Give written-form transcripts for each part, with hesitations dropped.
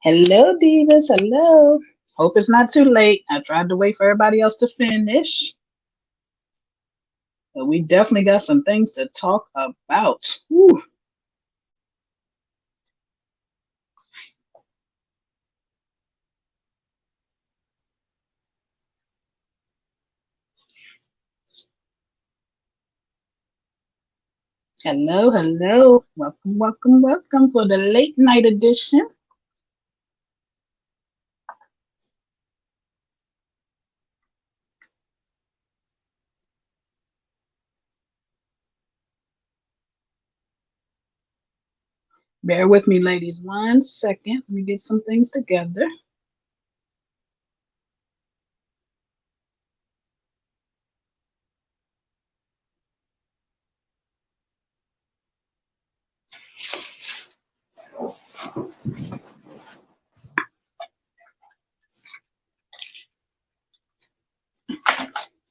Hello, divas. Hello. Hope it's not too late. I tried to wait for everybody else to finish, but we definitely got some things to talk about. Whew. Hello, hello. Welcome, welcome, welcome for the late night edition. Bear with me, ladies. 1 second. Let me get some things together.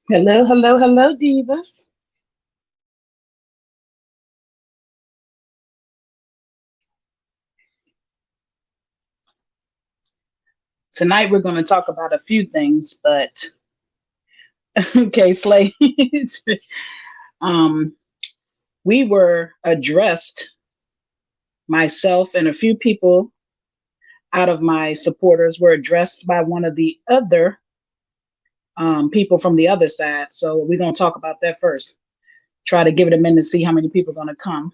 Hello, hello, hello, divas. Tonight we're going to talk about a few things, but okay, Slade. um, we were addressed, myself and a few people out of my supporters were addressed by one of the other people from the other side. So we're going to talk about that first. Try to give it a minute to see how many people are going to come.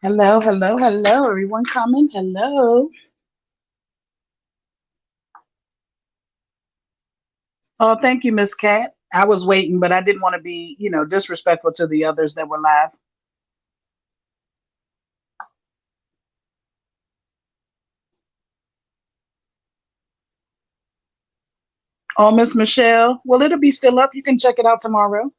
Hello, hello, hello. Everyone coming? Hello. Oh, thank you, Miss Cat. I was waiting, but I didn't want to be, disrespectful to the others that were live. Oh, Miss Michelle. Well, it'll be still up. You can check it out tomorrow.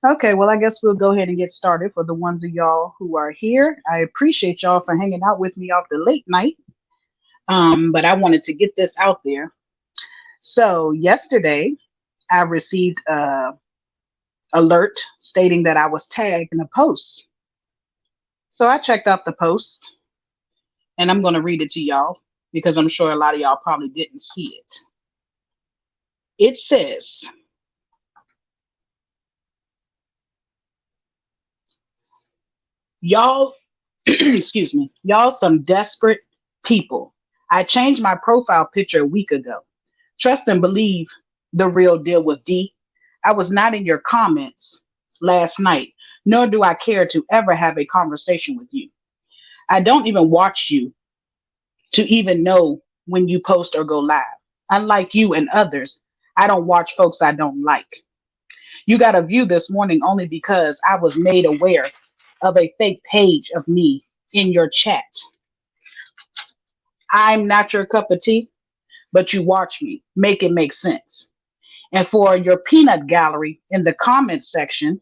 Okay, well, I guess we'll go ahead and get started for the ones of y'all who are here. I appreciate y'all for hanging out with me off the late night. But I wanted to get this out there. So yesterday, I received a alert stating that I was tagged in a post. So I checked out the post, and I'm going to read it to y'all because I'm sure a lot of y'all probably didn't see it. It says, y'all, excuse me, y'all some desperate people. I changed my profile picture a week ago. Trust and believe the real deal with D. I was not in your comments last night, nor do I care to ever have a conversation with you. I don't even watch you to even know when you post or go live. Unlike you and others, I don't watch folks I don't like. You got a view this morning only because I was made aware of a fake page of me in your chat. I'm not your cup of tea, but you watch me. Make it make sense. And for your peanut gallery in the comments section,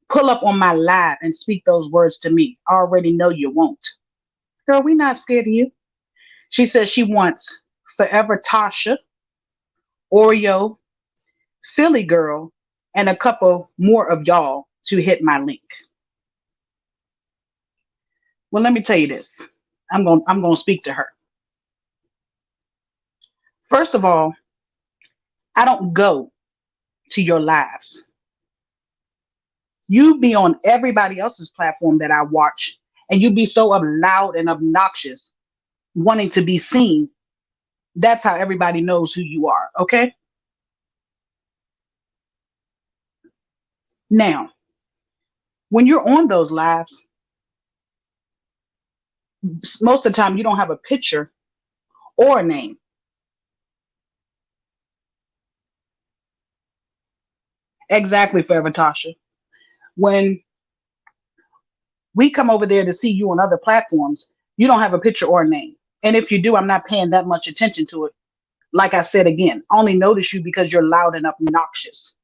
pull up on my live and speak those words to me. I already know you won't. Girl, we not scared of you. She says she wants Forever Tasha, Oreo, Philly Girl, and a couple more of y'all to hit my link. Well, let me tell you this. I'm gonna speak to her. First of all, I don't go to your lives. You be on everybody else's platform that I watch, and you be so loud and obnoxious, wanting to be seen. That's how everybody knows who you are. Okay. Now, when you're on those lives, most of the time you don't have a picture or a name. Exactly, Forever Tasha. When we come over there to see you on other platforms, you don't have a picture or a name. And if you do, I'm not paying that much attention to it. Like I said again, I only notice you because you're loud and obnoxious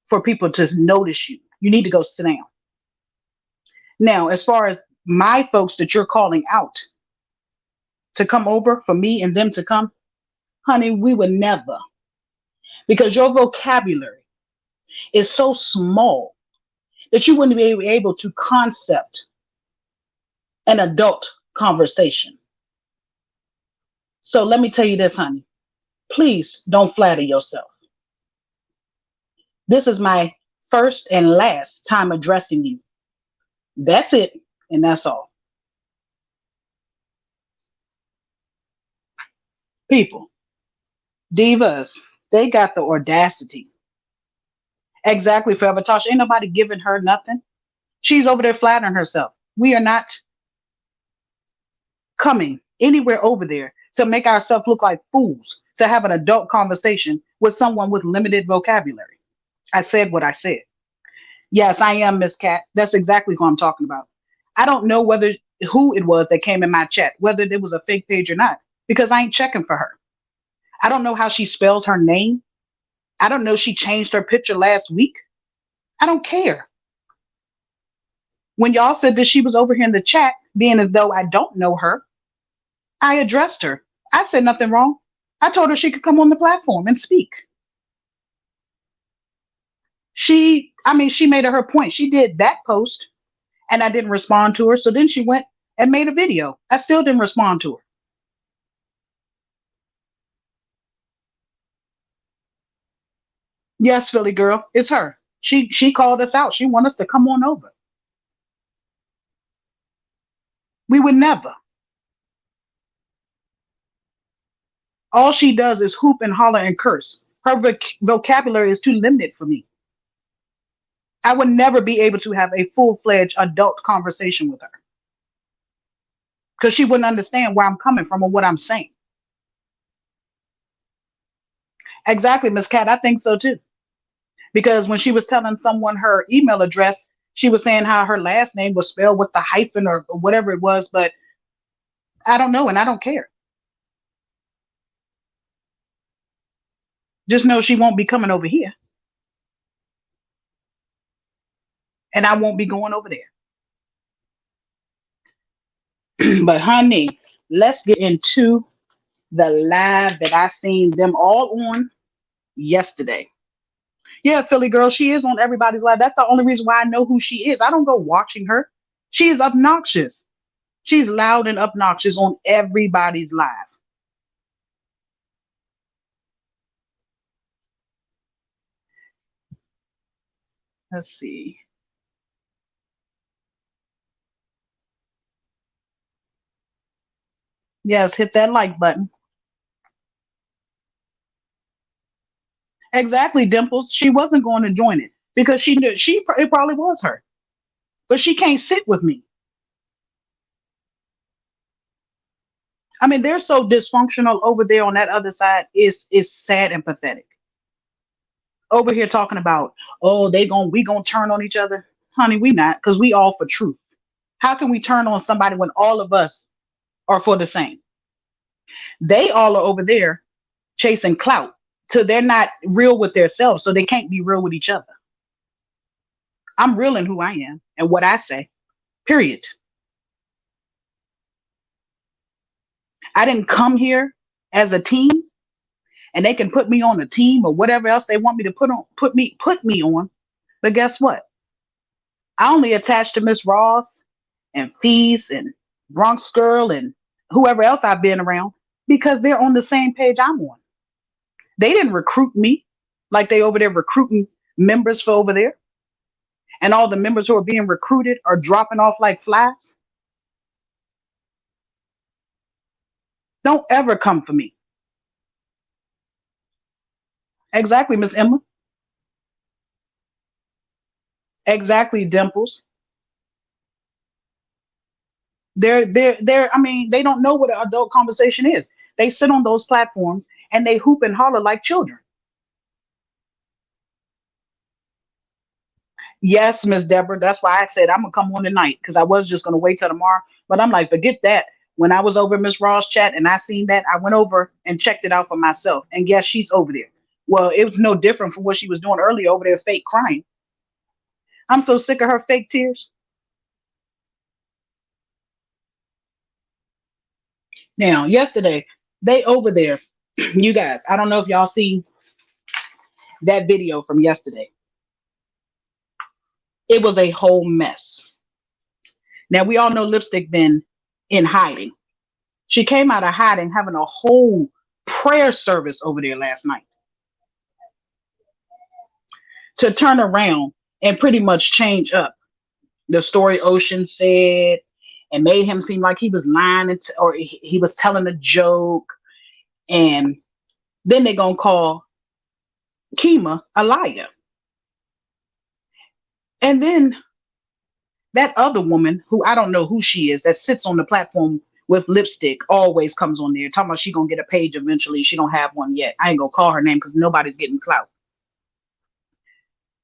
for people to notice you. You need to go sit down. Now, as far as my folks that you're calling out to come over for me and them to come, honey, we would never, because your vocabulary is so small that you wouldn't be able to concept an adult conversation. So let me tell you this, honey. Please don't flatter yourself. This is my first and last time addressing you. That's it, and that's all. People, divas, they got the audacity. Exactly, Forever Tasha. Ain't nobody giving her nothing. She's over there flattering herself. We are not coming anywhere over there to make ourselves look like fools, to have an adult conversation with someone with limited vocabulary. I said what I said. Yes, I am Miss Cat. That's exactly who I'm talking about. I don't know whether who it was that came in my chat, whether it was a fake page or not, because I ain't checking for her. I don't know how she spells her name. I don't know she changed her picture last week. I don't care. When y'all said that she was over here in the chat, being as though I don't know her, I addressed her. I said nothing wrong. I told her she could come on the platform and speak. She made it her point. She did that post and I didn't respond to her. So then she went and made a video. I still didn't respond to her. Yes, Philly girl, it's her. She called us out. She wanted us to come on over. We would never. All she does is hoop and holler and curse. Her vocabulary is too limited for me. I would never be able to have a full fledged adult conversation with her because she wouldn't understand where I'm coming from or what I'm saying. Exactly, Miss Cat. I think so too. Because when she was telling someone her email address, she was saying how her last name was spelled with the hyphen or whatever it was, but I don't know and I don't care. Just know she won't be coming over here and I won't be going over there. But honey, let's get into the live that I seen them all on yesterday. Yeah, Philly girl, she is on everybody's live. That's the only reason why I know who she is. I don't go watching her. She is obnoxious. She's loud and obnoxious on everybody's live. Let's see. Yes, hit that like button. Exactly, Dimples. She wasn't going to join it because she knew it probably was her. But she can't sit with me. I mean, they're so dysfunctional over there on that other side. Is sad and pathetic. Over here talking about, oh, we gonna turn on each other. Honey, we not, because we all for truth. How can we turn on somebody when all of us are for the same? They all are over there chasing clout. So they're not real with themselves, so they can't be real with each other. I'm real in who I am and what I say. Period. I didn't come here as a team and they can put me on a team or whatever else they want me to put me on. But guess what? I only attached to Miss Ross and Feast and Bronx Girl and whoever else I've been around because they're on the same page I'm on. They didn't recruit me like they over there recruiting members for over there. And all the members who are being recruited are dropping off like flies. Don't ever come for me. Exactly, Miss Emma. Exactly, Dimples. They're, I mean, they don't know what an adult conversation is. They sit on those platforms and they hoop and holler like children. Yes, Miss Deborah. That's why I said I'm gonna come on tonight because I was just gonna wait till tomorrow. But I'm like, forget that. When I was over in Miss Ross chat and I seen that, I went over and checked it out for myself. And yes, she's over there. Well, it was no different from what she was doing earlier over there, fake crying. I'm so sick of her fake tears. Now, yesterday, they over there, you guys, I don't know if y'all seen that video from yesterday. It was a whole mess. Now we all know Lipstick been in hiding. She came out of hiding having a whole prayer service over there last night to turn around and pretty much change up the story Ocean said and made him seem like he was lying or he was telling a joke. And then they gonna call Kima a liar. And then that other woman, who I don't know who she is, that sits on the platform with Lipstick, always comes on there talking about she gonna get a page eventually. She don't have one yet. I ain't gonna call her name because nobody's getting clout.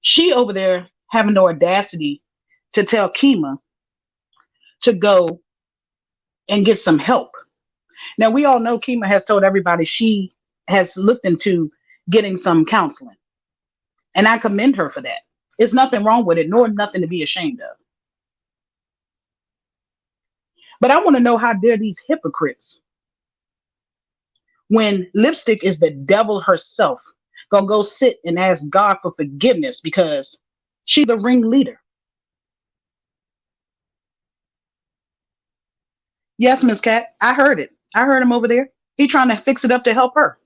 She over there having the audacity to tell Kima to go and get some help. Now we all know Kima has told everybody she has looked into getting some counseling, and I commend her for that. There's nothing wrong with it, nor nothing to be ashamed of. But I want to know, how dare these hypocrites, when Lipstick is the devil herself, gonna go sit and ask God for forgiveness because she's a ringleader. Yes, Miss Cat, I heard it. I heard him over there. He trying to fix it up to help her.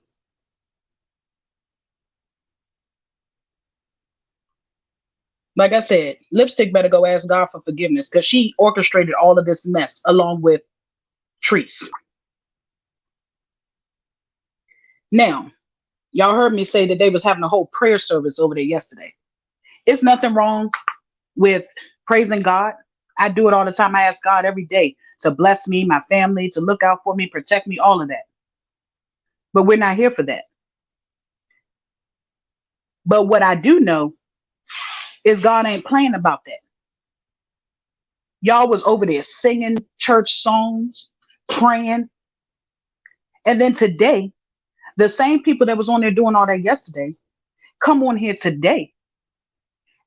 Like I said, Lipstick better go ask God for forgiveness because she orchestrated all of this mess along with Treese. Now, y'all heard me say that they was having a whole prayer service over there yesterday. It's nothing wrong with praising God. I do it all the time. I ask God every day to bless me, my family, to look out for me, protect me, all of that. But we're not here for that. But what I do know is God ain't playing about that. Y'all was over there singing church songs, praying. And then today, the same people that was on there doing all that yesterday come on here today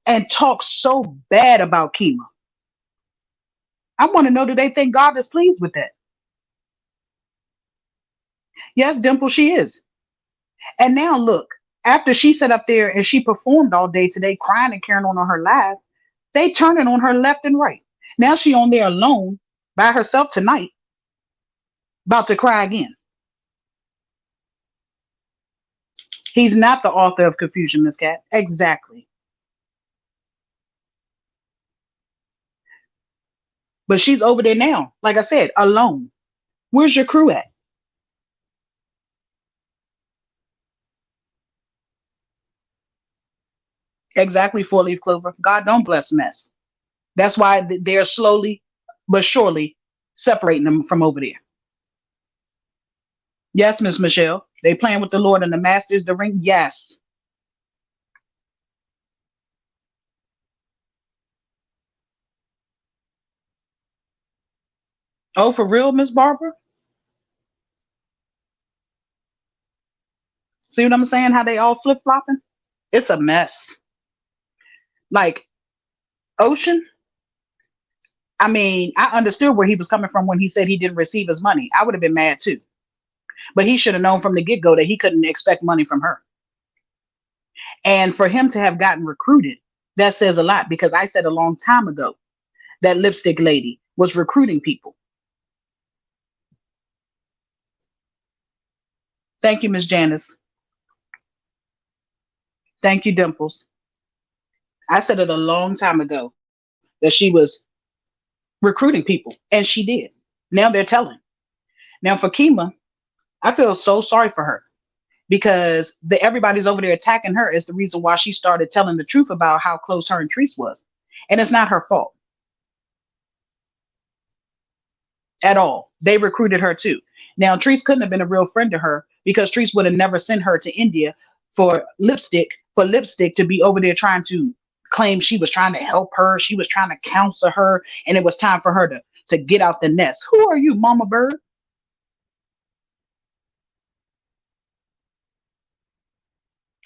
and talk so bad about Kima. I want to know, do they think God is pleased with that? Yes, Dimple, she is. And now look, after she sat up there and she performed all day today, crying and carrying on her live, they turning on her left and right. Now she on there alone by herself tonight, about to cry again. He's not the author of confusion, Miss Cat. Exactly. But she's over there now, like I said, alone. Where's your crew at? Exactly, four leaf clover. God don't bless mess. That's why they're slowly but surely separating them from over there. Yes, Miss Michelle. They playing with the Lord and the Master is the ring. Yes. Oh, for real, Miss Barbara? See what I'm saying? How they all flip flopping? It's a mess. Like Ocean, I mean, I understood where he was coming from when he said he didn't receive his money. I would have been mad too. But he should have known from the get go that he couldn't expect money from her. And for him to have gotten recruited, that says a lot because I said a long time ago that lipstick lady was recruiting people. Thank you, Miss Janice. Thank you, Dimples. I said it a long time ago that she was recruiting people, and she did. Now they're telling. Now for Kima, I feel so sorry for her because everybody's over there attacking her is the reason why she started telling the truth about how close her and Treese was. And it's not her fault at all. They recruited her too. Now, Treese couldn't have been a real friend to her because Treese would have never sent her to India for lipstick to be over there trying to claim she was trying to help her. She was trying to counsel her, and it was time for her to get out the nest. Who are you, Mama Bird?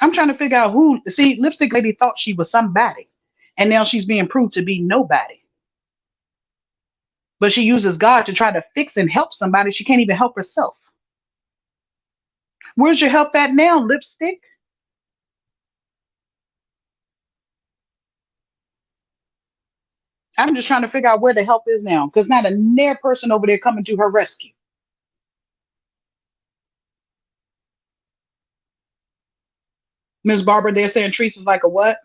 I'm trying to figure out who. See, lipstick lady thought she was somebody, and now she's being proved to be nobody. But she uses God to try to fix and help somebody. She can't even help herself. Where's your help at now, lipstick? I'm just trying to figure out where the help is now, because not a near person over there coming to her rescue. Miss Barbara, they're saying Teresa's like a what?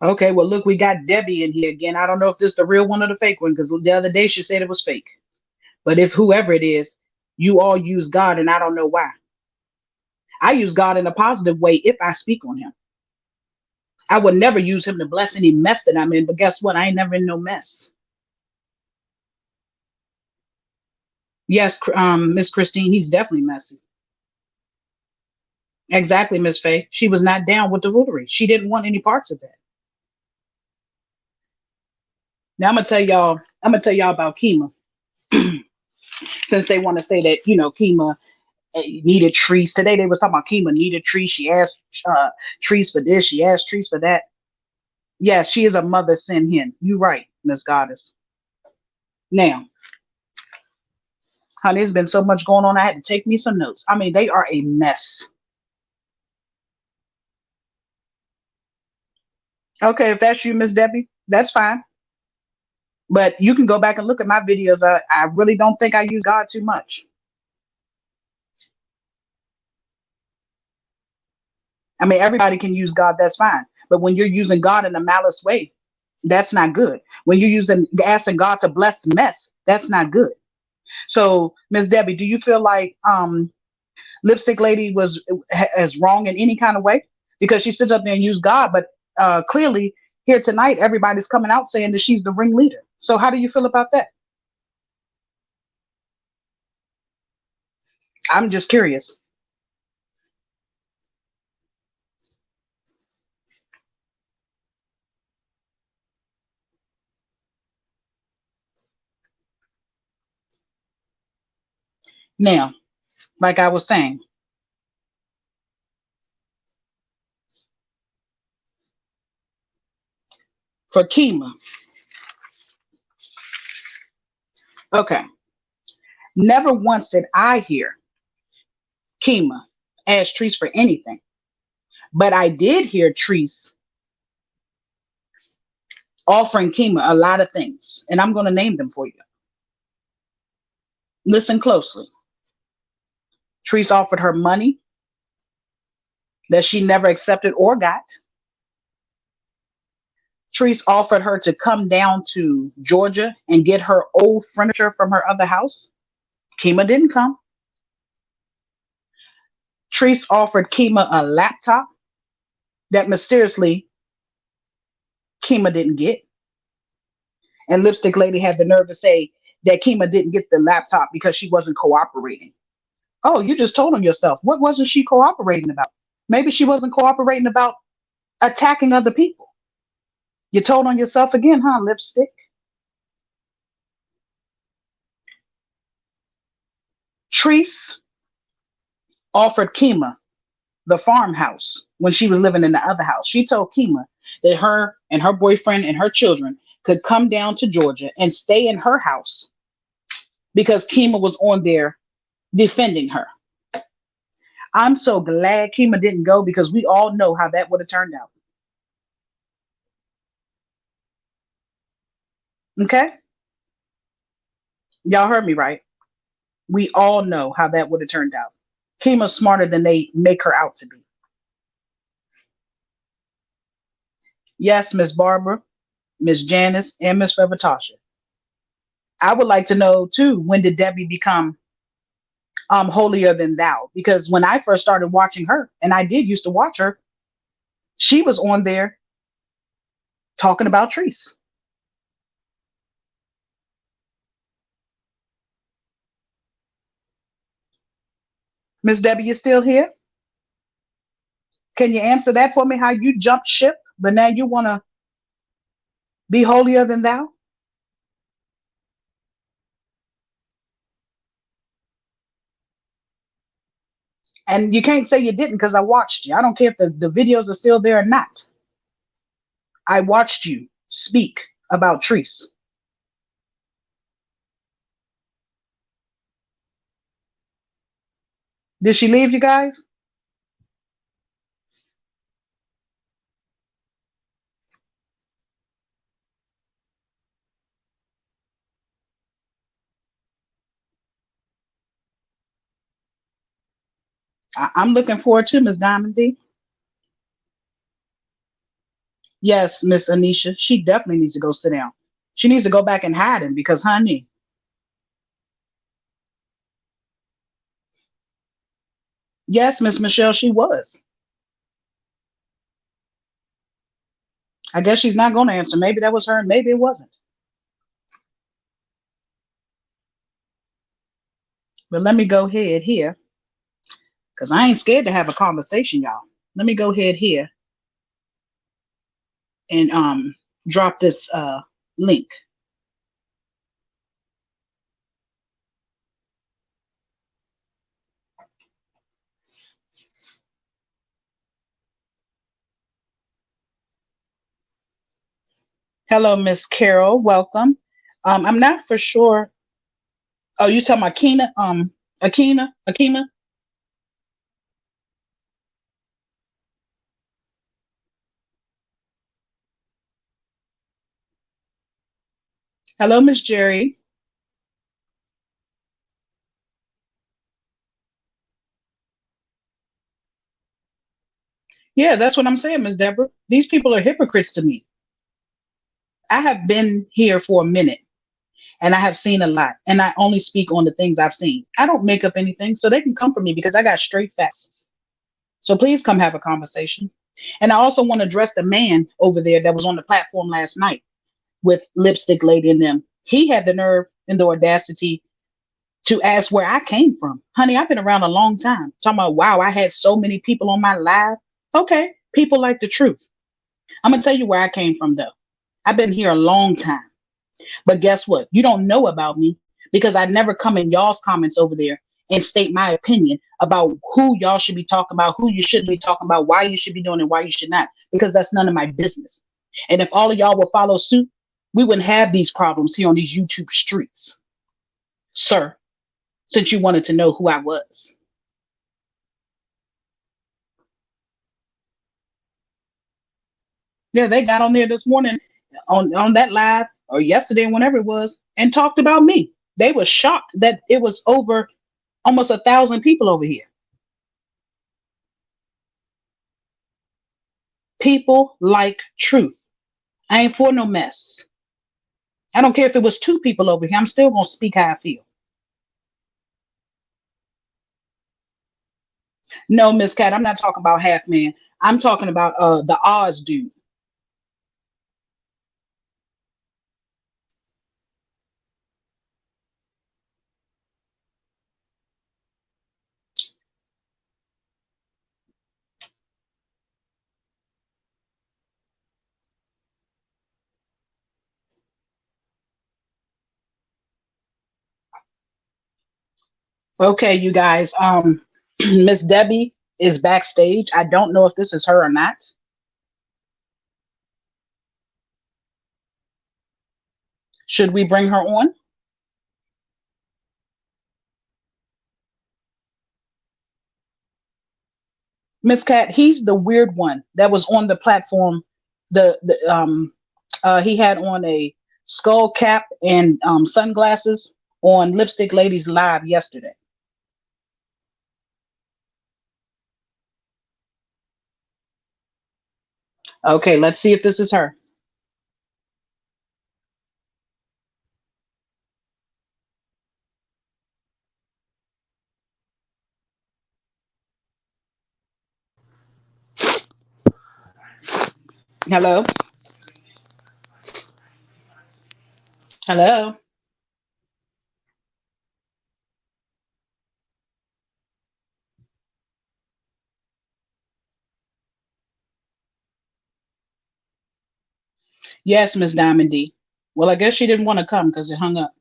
Okay, well look, we got Debbie in here again. I don't know if this is the real one or the fake one, because the other day she said it was fake. But if whoever it is, you all use God, and I don't know why. I use God in a positive way if I speak on him. I would never use him to bless any mess that I'm in, but guess what? I ain't never in no mess. Yes, Miss Christine, he's definitely messy. Exactly, Miss Faye. She was not down with the foolery. She didn't want any parts of that. Now I'm gonna tell y'all about Kima, since they want to say that, Kima needed trees. Today they was talking about Kima needed trees. She asked trees for this, she asked trees for that. Yes, she is a mother sin hen. You right, Miss Goddess. Now, honey, there's been so much going on. I had to take me some notes. I mean, they are a mess. Okay, if that's you, Miss Debbie, that's fine. But you can go back and look at my videos. I really don't think I use God too much. I mean, everybody can use God, that's fine. But when you're using God in a malice way, that's not good. When you're asking God to bless mess, that's not good. So, Miss Debbie, do you feel like Lipstick Lady was as wrong in any kind of way? Because she sits up there and used God, but clearly here tonight, everybody's coming out saying that she's the ringleader. So how do you feel about that? I'm just curious. Now, like I was saying, for Kima, okay, never once did I hear Kima ask Treese for anything, but I did hear Treese offering Kima a lot of things, and I'm going to name them for you. Listen closely. Treese offered her money that she never accepted or got. Treese offered her to come down to Georgia and get her old furniture from her other house. Kima didn't come. Treese offered Kima a laptop that mysteriously Kima didn't get. And Lipstick Lady had the nerve to say that Kima didn't get the laptop because she wasn't cooperating. Oh, you just told on yourself. What wasn't she cooperating about? Maybe she wasn't cooperating about attacking other people. You told on yourself again, huh, Lipstick? Treese offered Kima the farmhouse when she was living in the other house. She told Kima that her and her boyfriend and her children could come down to Georgia and stay in her house because Kima was on there defending her. I'm so glad Kima didn't go because we all know how that would have turned out. Okay? Y'all heard me right. We all know how that would have turned out. Kima's smarter than they make her out to be. Yes, Miss Barbara, Miss Janice, and Miss Revatasha. I would like to know too, when did Debbie become holier than thou? Because when I first started watching her, and I did used to watch her, she was on there talking about trees. Miss Debbie, you still here? Can you answer that for me? How you jumped ship, but now you want to be holier than thou? And you can't say you didn't because I watched you. I don't care if the videos are still there or not. I watched you speak about trees. Did she leave you guys? I'm looking forward to Miss Diamond D. Yes, Miss Anisha. She definitely needs to go sit down. She needs to go back and hiding because, honey, yes, Miss Michelle, she was. I guess she's not going to answer. Maybe that was her, maybe it wasn't. But let me go ahead here because I ain't scared to have a conversation, y'all. Let me go ahead here and drop this link. Hello, Miss Carol. Welcome. I'm not for sure. Oh, you talking about Akina? Akina. Hello, Miss Jerry. Yeah, that's what I'm saying, Miss Deborah. These people are hypocrites to me. I have been here for a minute and I have seen a lot, and I only speak on the things I've seen. I don't make up anything, so they can come for me because I got straight facts. So please come have a conversation. And I also want to address the man over there that was on the platform last night with Lipstick Lady and them. He had the nerve and the audacity to ask where I came from. Honey, I've been around a long time. Talking about, wow, I had so many people on my live. Okay, people like the truth. I'm going to tell you where I came from, though. I've been here a long time. But guess what? You don't know about me because I never come in y'all's comments over there and state my opinion about who y'all should be talking about, who you shouldn't be talking about, why you should be doing it, why you should not, because that's none of my business. And if all of y'all would follow suit, we wouldn't have these problems here on these YouTube streets, sir, since you wanted to know who I was. Yeah, they got on there this morning on that live or yesterday, whenever it was, and talked about me. They were shocked that it was over almost 1,000 people over here. People like truth. I ain't for no mess. I don't care if it was two people over here. I'm still gonna speak how I feel. No, Miss Cat, I'm not talking about half man. I'm talking about the Oz dude. Okay, you guys. Miss Debbie is backstage. I don't know if this is her or not. Should we bring her on? Miss Cat, he's the weird one that was on the platform. The he had on a skull cap and sunglasses on Lipstick Ladies live yesterday. Okay, let's see if this is her. Hello? Hello? Yes, Miss Diamond D. Well, I guess she didn't want to come because it hung up.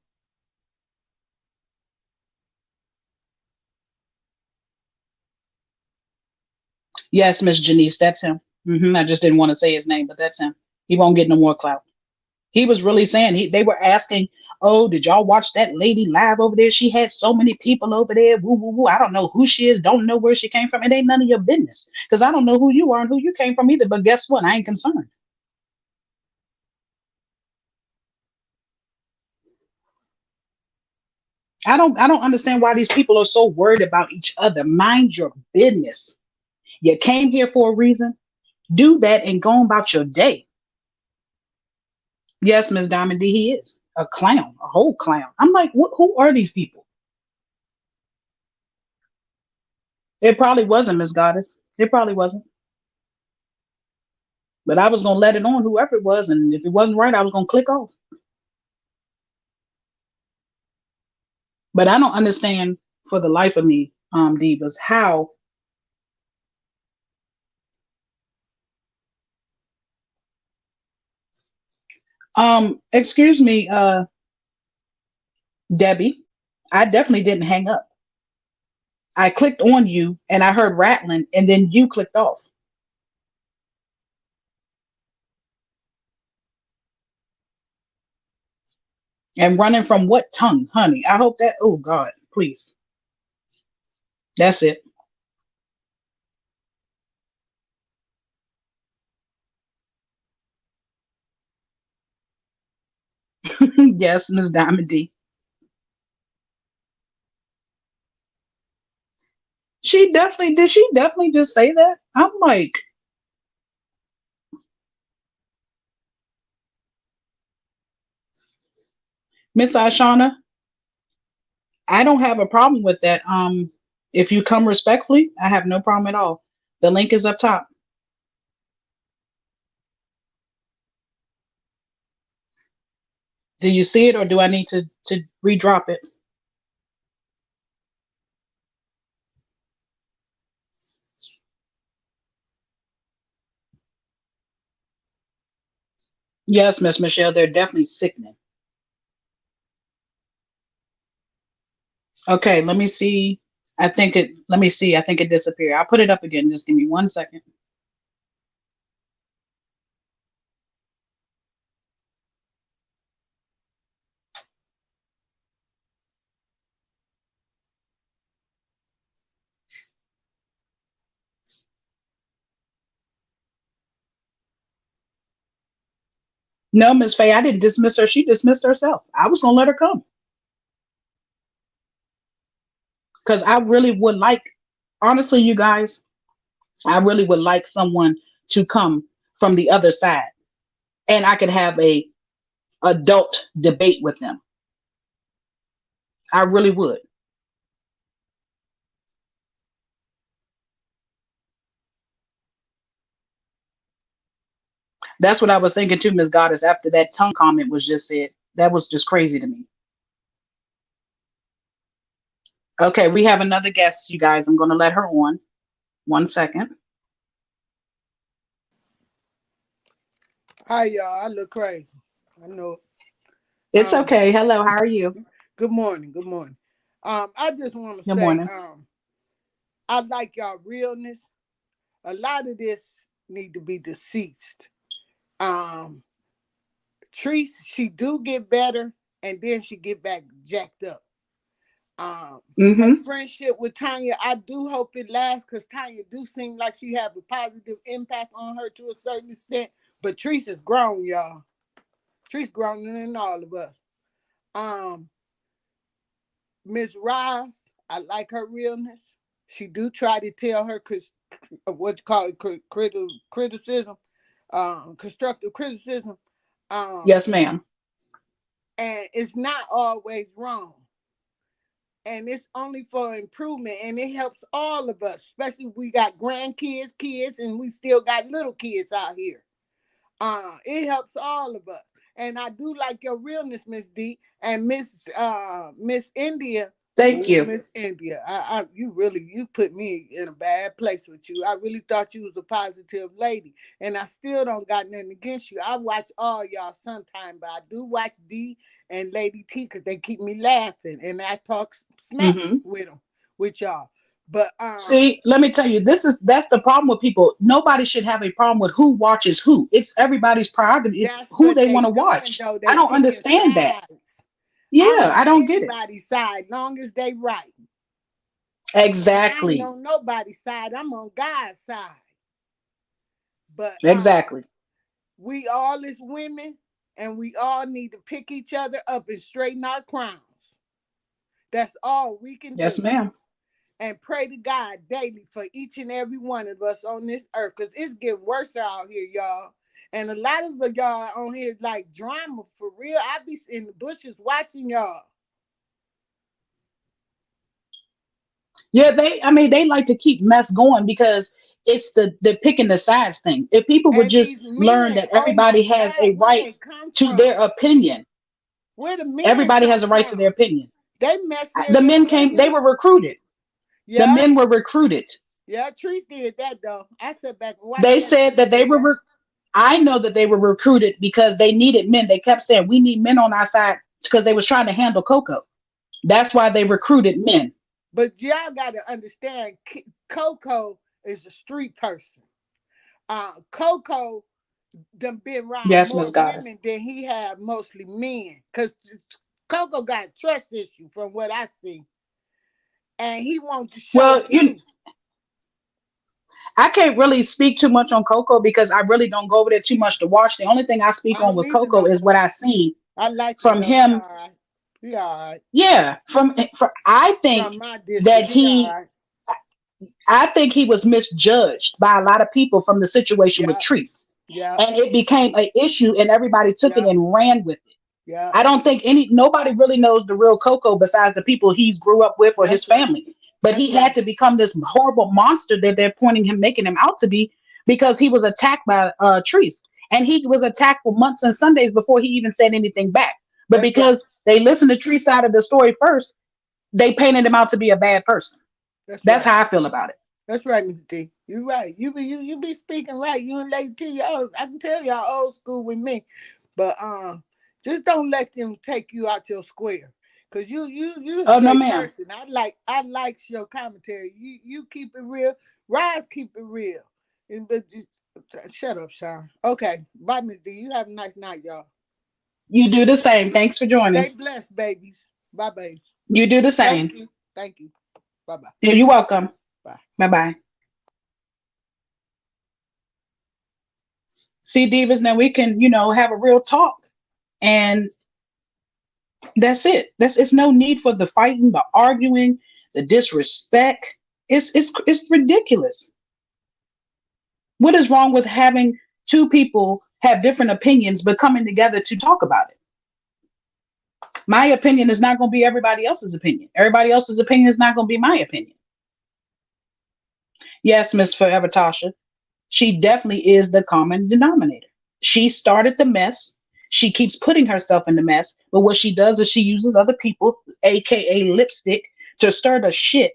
Yes, Miss Janice, that's him. I just didn't want to say his name, but that's him. He won't get no more clout. He was really saying they were asking, "Oh, did y'all watch that lady live over there? She had so many people over there. Woo woo woo. I don't know who she is. Don't know where she came from. It ain't none of your business because I don't know who you are and who you came from either. But guess what? I ain't concerned. I don't understand why these people are so worried about each other. Mind your business. You came here for a reason. Do that and go about your day. Yes, Miss Diamond D, he is a clown, a whole clown. I'm like, who are these people? It probably wasn't Miss Goddess. It probably wasn't. But I was gonna let it on whoever it was, and if it wasn't right, I was gonna click off. But I don't understand for the life of me, Divas, how excuse me, Debbie. I definitely didn't hang up. I clicked on you and I heard rattling and then you clicked off. And running from what tongue, honey? I hope that oh God, please. That's it. Yes, Miss Diamond D. She definitely just say that? I'm like, Miss Ashana, I don't have a problem with that. If you come respectfully, I have no problem at all. The link is up top. Do you see it or do I need to redrop it? Yes, Miss Michelle, they're definitely sickening. Okay, let me see. Let me see. I think it disappeared. I'll put it up again. Just give me 1 second. No, Miss Faye, I didn't dismiss her. She dismissed herself. I was gonna let her come because I really would like, honestly, you guys, I really would like someone to come from the other side, and I could have a adult debate with them. I really would. That's what I was thinking too, Miss Goddess. After that tongue comment was just said, that was just crazy to me. Okay, we have another guest, you guys. I'm gonna let her on. 1 second. Hi, y'all. I look crazy. I know. It's Um, okay. Hello, how are you? Good morning. Good morning. I just want to Good say, morning. I like y'all realness. A lot of this need to be deceased. Um, Treese, she do get better, and then she get back jacked up. Her Mm-hmm. friendship with Tanya, I do hope it lasts because Tanya do seem like she have a positive impact on her to a certain extent. But Treese is grown, y'all. Treese grown than all of us. Um, Miss Rice, I like her realness. She do try to tell her what you call it criticism. constructive criticism. Um, Yes, ma'am. and it's not always wrong. And it's only for improvement, and it helps all of us, especially if we got grandkids, kids, and we still got little kids out here. It helps all of us. And I do like your realness, Miss D and Miss India. Thank Oh, you. Miss India, you put me in a bad place with you. I really thought you was a positive lady, and I still don't got nothing against you. I watch all y'all sometime, but I do watch D and Lady T because they keep me laughing, and I talk smack Hmm. with them, with y'all. But See, let me tell you, that's the problem with people. Nobody should have a problem with who watches who. It's everybody's prerogative. It's that's who what they they want to doing watch. though. I They don't picking understand that. sides. I'm Yeah, I on don't get it. anybody's side, long as they right. And I ain't Exactly. on nobody's side. I'm on God's side. But Exactly. we all is women, and we all need to pick each other up and straighten our crowns. That's all we can Yes, do. ma'am. And pray to God daily for each and every one of us on this earth, because it's getting worse out here, y'all. And a lot of y'all on here like drama for real. I be in the bushes watching y'all. Yeah, I mean, they like to keep mess going because it's the picking the sides thing. If people would And just these learn men, that oh my everybody has a God, where right they come to from? their opinion, Where the men everybody come has a right to their from? opinion. They messy in The their men came, they opinion. were recruited. The Yeah, men were recruited. yeah. Trees did that though. I sat back and watched They that. said Trees that they did were, that. I know that they were recruited because they needed men. They kept saying, we need men on our side because they was trying to handle Coco. That's why they recruited men. But y'all got to understand, Coco is a street person. Coco done been around Yes, Miss more Goddess. women than he had mostly men. Cause Coco got a trust issue from what I see, and he wants to show Well, proof. I can't really speak too much on Coco because I really don't go over there too much to watch. The only thing I speak I on don't with either Coco no is more. what I see I like him from though. He all him. right. He all right. Yeah, I think From my that district, he all right. I think he was misjudged by a lot of people from the situation with Yeah, Treese, yeah, and it became an issue, and everybody took it yeah, and ran with it. yeah. I don't think nobody really knows the real Coco besides the people he's grew up with or his That's right. family. But That's he had right. to become this horrible monster that they're pointing him, making him out to be, because he was attacked by Treese, and he was attacked for months and Sundays before he even said anything back. But That's right. because they listened to Tree's side of the story first, they painted him out to be a bad person. That's That's right. how I feel about it. That's right, Mr. D. You right. You be speaking right. You and Lady T, y'all. I can tell y'all old school with me, but just don't let them take you out your square. Cause you a Oh no, straight ma'am. person. I like your commentary. You keep it real. Rise keep it real. And but just, shut up, Sean. Okay, bye, Miss D. You have a nice night, y'all. You do the same. Thanks for joining. Stay blessed, babies. Bye, babies. You do the Thank same. you. Thank you. Bye bye. You're welcome. Bye. Bye bye. See, divas, now we can, have a real talk, and that's it. It's no need for the fighting, the arguing, the disrespect. It's ridiculous. What is wrong with having two people have different opinions but coming together to talk about it? My opinion is not going to be everybody else's opinion. Everybody else's opinion is not going to be my opinion. Yes, Miss Forever Tasha, she definitely is the common denominator. She started the mess. She keeps putting herself in the mess. But what she does is she uses other people, aka lipstick, to stir the shit.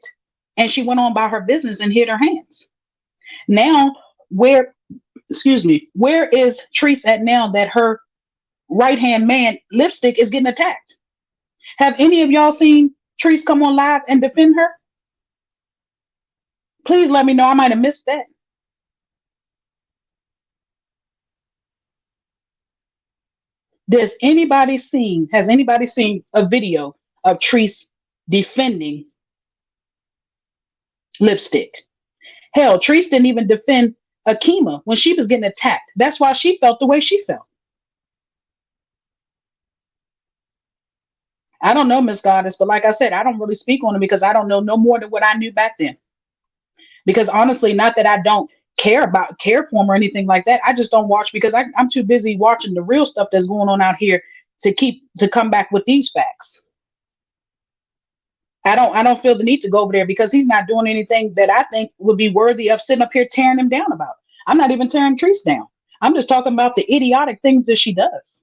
And she went on by her business and hid her hands. Now, where is Treese at now that her right hand man, lipstick, is getting attacked? Have any of y'all seen Treese come on live and defend her? Please let me know. I might have missed that. Has anybody seen a video of Treese defending lipstick? Hell, Treese didn't even defend Akima when she was getting attacked. That's why she felt the way she felt. I don't know, Miss Goddess, but like I said, I don't really speak on it because I don't know no more than what I knew back then. Because honestly, not that I don't care for him or anything like that. I just don't watch because I'm too busy watching the real stuff that's going on out here to come back with these facts. I don't feel the need to go over there because he's not doing anything that I think would be worthy of sitting up here tearing him down about. I'm not even tearing Treese down. I'm just talking about the idiotic things that she does.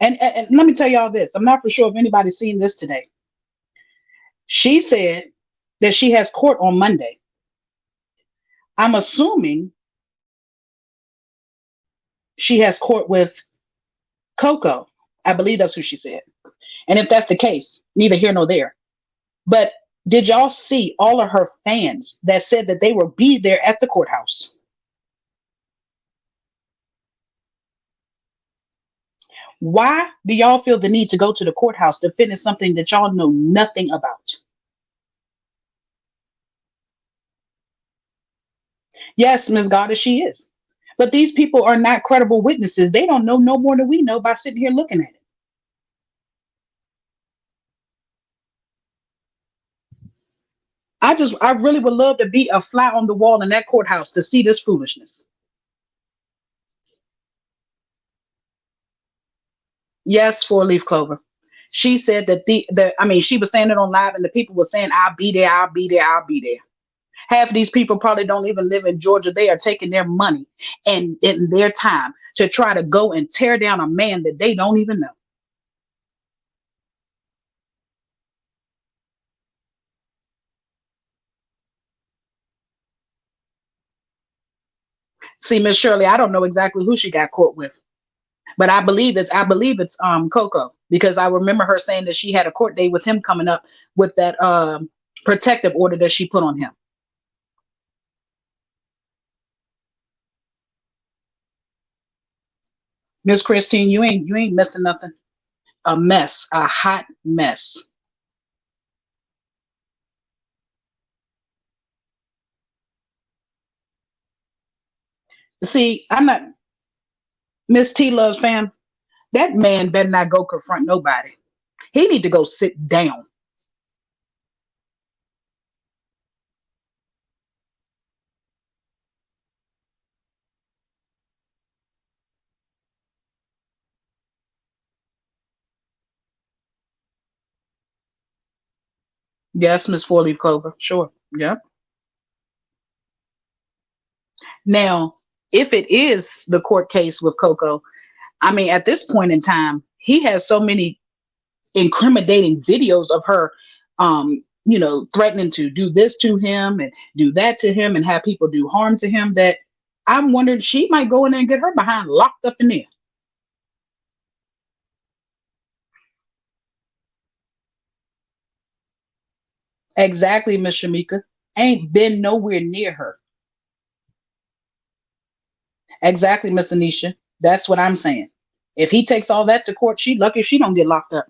And let me tell y'all this. I'm not for sure if anybody's seen this today. She said that she has court on Monday. I'm assuming she has court with Coco. I believe that's who she said. And if that's the case, neither here nor there. But did y'all see all of her fans that said that they will be there at the courthouse? Why do y'all feel the need to go to the courthouse to finish something that y'all know nothing about? Yes, Miss Goddess, she is. But these people are not credible witnesses. They don't know no more than we know by sitting here looking at it. I really would love to be a fly on the wall in that courthouse to see this foolishness. Yes, four leaf clover. She said that I mean, she was saying it on live and the people were saying, I'll be there, I'll be there, I'll be there. Half of these people probably don't even live in Georgia. They are taking their money and their time to try to go and tear down a man that they don't even know. See, Miss Shirley, I don't know exactly who she got caught with, but I believe it's Coco because I remember her saying that she had a court date with him coming up with that protective order that she put on him. Miss Christine, you ain't missing nothing. A mess, a hot mess. See, I'm not Miss T Love's fam. That man better not go confront nobody. He need to go sit down. Yes, Miss Four Leaf Clover. Sure. Yeah. Now, if it is the court case with Coco, I mean, at this point in time, he has so many incriminating videos of her, threatening to do this to him and do that to him and have people do harm to him that I'm wondering she might go in there and get her behind locked up in there. Exactly, Miss Shamika. Ain't been nowhere near her. Exactly, Miss Anisha. That's what I'm saying. If he takes all that to court, she lucky she don't get locked up.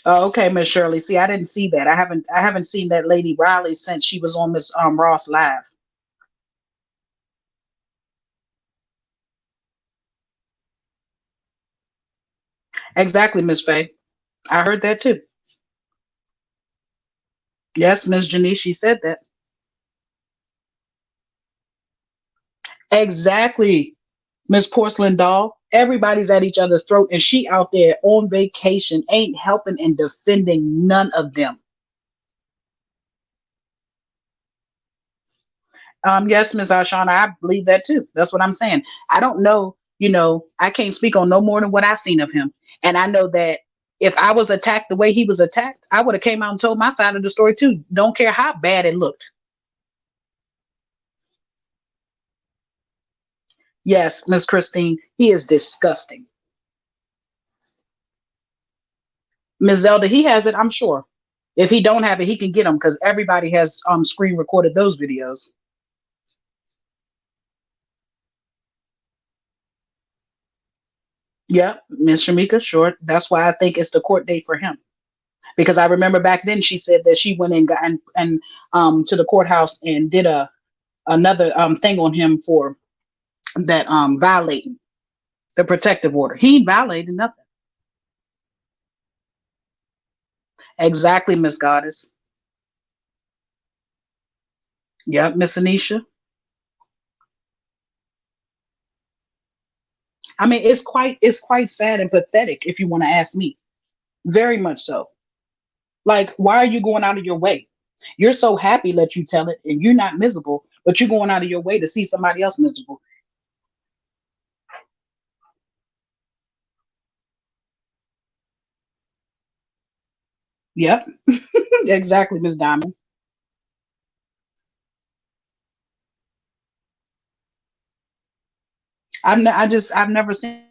Oh, okay, Miss Shirley. See, I didn't see that. I haven't seen that lady Riley since she was on Miss Ross live. Exactly, Miss Faye. I heard that too. Yes, Miss Janice, she said that. Exactly, Miss Porcelain Doll. Everybody's at each other's throat, and she out there on vacation, ain't helping and defending none of them. Yes, Miss Ashana, I believe that too. That's what I'm saying. I don't know, I can't speak on no more than what I've seen of him. And I know that if I was attacked the way he was attacked, I would have came out and told my side of the story too. Don't care how bad it looked. Yes, Miss Christine, he is disgusting. Miss Zelda, he has it, I'm sure. If he don't have it, he can get them because everybody has screen recorded those videos. Yeah, Miss Shamika, sure. That's why I think it's the court date for him. Because I remember back then she said that she went and got and to the courthouse and did a another thing on him for that violating. The protective order. He ain't violated nothing. Exactly, Miss Goddess. Yep, Miss Anisha. I mean, it's quite sad and pathetic if you want to ask me. Very much so. Like, why are you going out of your way? You're so happy that you tell it and you're not miserable, but you're going out of your way to see somebody else miserable. Yep, exactly, Miss Diamond. I've never seen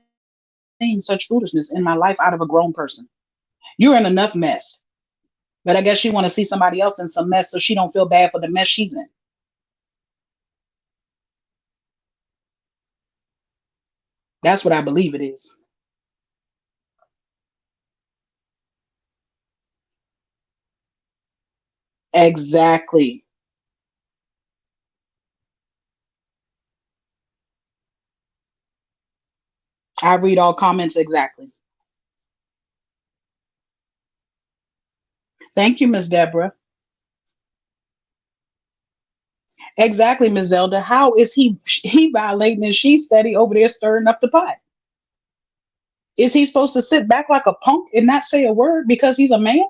such foolishness in my life out of a grown person. You're in enough mess, but I guess you want to see somebody else in some mess so she don't feel bad for the mess she's in. That's what I believe it is. Exactly. I read all comments exactly. Thank you, Miss Deborah. Exactly, Miss Zelda. How is he violating and she's steady over there stirring up the pot? Is he supposed to sit back like a punk and not say a word because he's a man?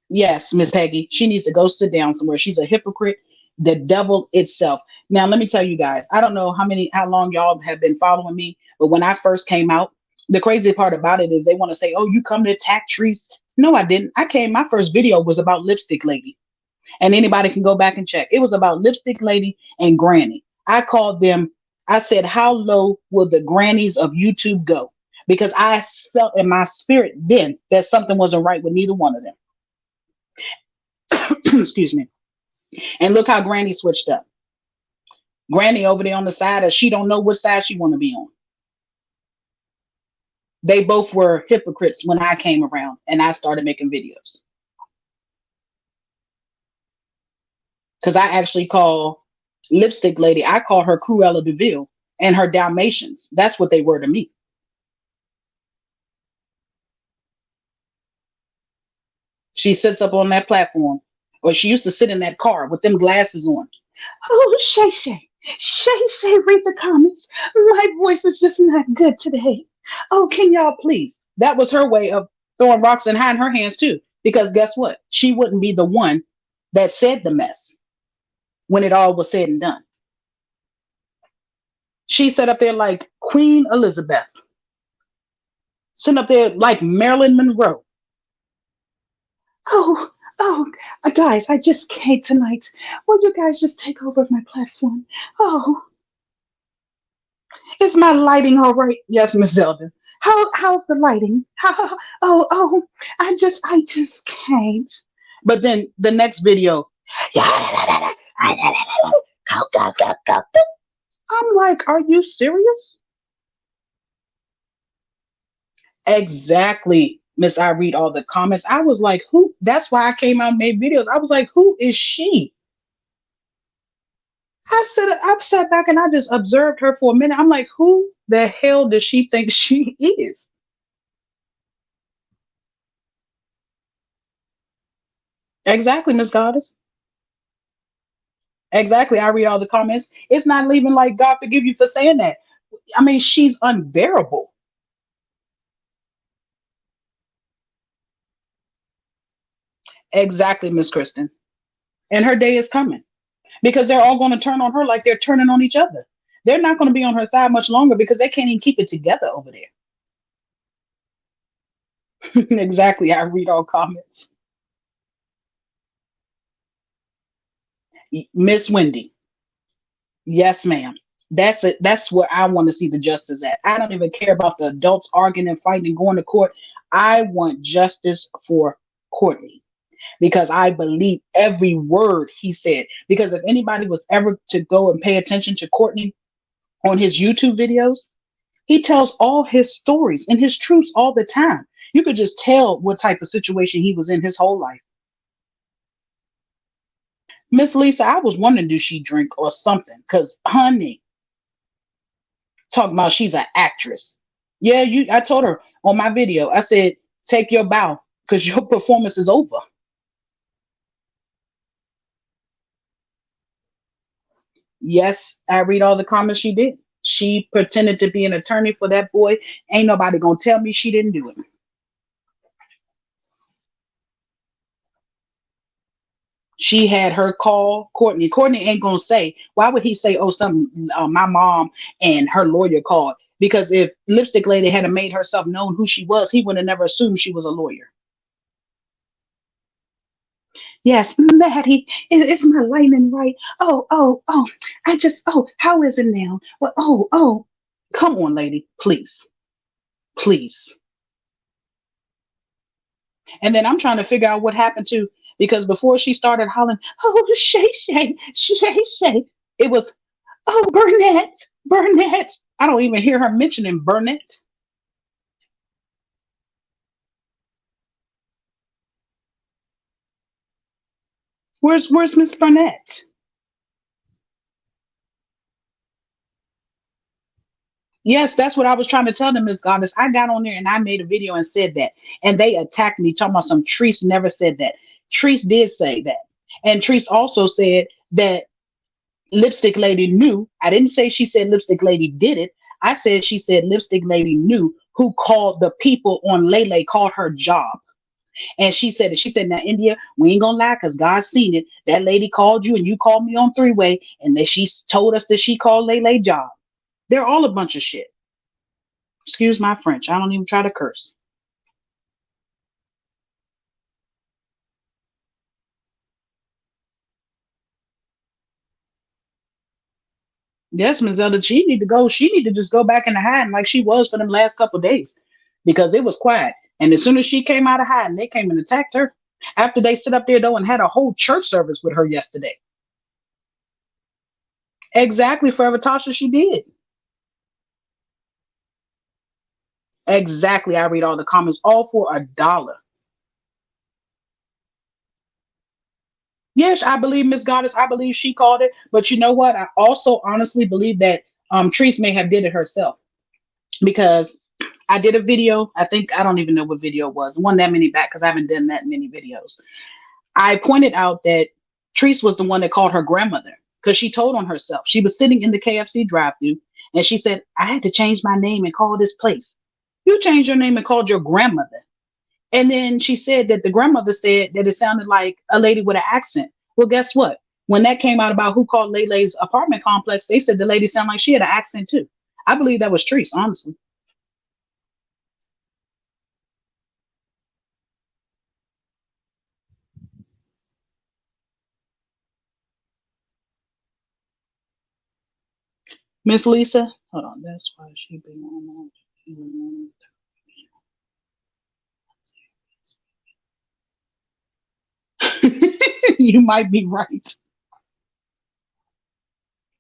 Yes, Miss Peggy. She needs to go sit down somewhere. She's a hypocrite, the devil itself. Now, let me tell you guys. I don't know how long y'all have been following me, but when I first came out, the crazy part about it is they want to say, "Oh, you come to attack trees." No, I didn't. I came. My first video was about Lipstick Lady, and anybody can go back and check. It was about Lipstick Lady and Granny. I called them. I said, "How low will the grannies of YouTube go?" Because I felt in my spirit then that something wasn't right with neither one of them. Excuse me. And look how Granny switched up. Granny over there on the side of she don't know what side she want to be on. They both were hypocrites when I came around and I started making videos. Because I actually call Lipstick Lady, I call her Cruella de Vil and her Dalmatians. That's what they were to me. She sits up on that platform, or she used to sit in that car with them glasses on. Oh, Shay Shay. Shay Shay, read the comments. My voice is just not good today. Oh, can y'all please? That was her way of throwing rocks and hiding her hands too. Because guess what? She wouldn't be the one that said the mess when it all was said and done. She sat up there like Queen Elizabeth, sitting up there like Marilyn Monroe. Oh, oh, guys, I just came tonight. Will you guys just take over my platform? Oh, is my lighting all right? Yes, Miss Zelda. How's the lighting? Oh, I just can't. But then the next video, I'm like, are you serious? Exactly, Miss. I read all the comments. I was like, who? That's why I came out and made videos. I was like, who is she? I sat back and I just observed her for a minute. I'm like, who the hell does she think she is? Exactly, Miss Goddess. Exactly. I read all the comments. It's not even like God forgive you for saying that. I mean, she's unbearable. Exactly, Miss Kristen. And her day is coming because they're all going to turn on her like they're turning on each other. They're not going to be on her side much longer because they can't even keep it together over there. Exactly. I read all comments. Miss Wendy. Yes, ma'am. That's it. That's where I want to see the justice at. I don't even care about the adults arguing and fighting and going to court. I want justice for Courtney because I believe every word he said. Because if anybody was ever to go and pay attention to Courtney on his YouTube videos, he tells all his stories and his truths all the time. You could just tell what type of situation he was in his whole life. Miss Lisa, I was wondering, do she drink or something? Cause honey, talking about she's an actress. Yeah, you. I told her on my video. I said, take your bow, cause your performance is over. Yes, I read all the comments she did. She pretended to be an attorney for that boy. Ain't nobody gonna tell me she didn't do it. She had her call Courtney. Courtney ain't gonna say. Why would he say, "Oh, something"? My mom and her lawyer called because if Lipstick Lady had made herself known who she was, he would have never assumed she was a lawyer. Yes, Maddie, is my lighting right? Oh. How is it now? Well, oh. Come on, lady, please, please. And then I'm trying to figure out what happened to because before she started hollering, oh Shay, it was oh Burnett. I don't even hear her mentioning Burnett. Where's Miss Burnett? Yes, that's what I was trying to tell them, Miss Goddess. I got on there and I made a video and said that. And they attacked me, talking about some Treese never said that. Treese did say that. And Treese also said that Lipstick Lady knew. I didn't say she said Lipstick Lady did it. I said she said Lipstick Lady knew who called the people on Lele called her job. And she said it. She said, now, India, we ain't gonna lie, because God seen it. That lady called you and you called me on three-way, and that she told us that she called Lele job. They're all a bunch of shit. Excuse my French. I don't even try to curse. Yes, Ms. Elder, she need to go. She need to just go back into hiding like she was for them last couple of days because it was quiet. And as soon as she came out of hiding, they came and attacked her. After they sit up there though and had a whole church service with her yesterday. Exactly, Forever Tasha, she did. Exactly. I read all the comments, all for $1. Yes, I believe Miss Goddess. I believe she called it. But you know what? I also honestly believe that Treese may have did it herself because I did a video. I think I don't even know what video it was. One that many back because I haven't done that many videos. I pointed out that Treese was the one that called her grandmother because she told on herself. She was sitting in the KFC drive-thru and she said, "I had to change my name and call this place." You changed your name and called your grandmother. And then she said that the grandmother said that it sounded like a lady with an accent. Well, guess what? When that came out about who called Lele's apartment complex, they said the lady sounded like she had an accent too. I believe that was Treese, honestly. Miss Lisa, hold on, that's why she be on. You might be right.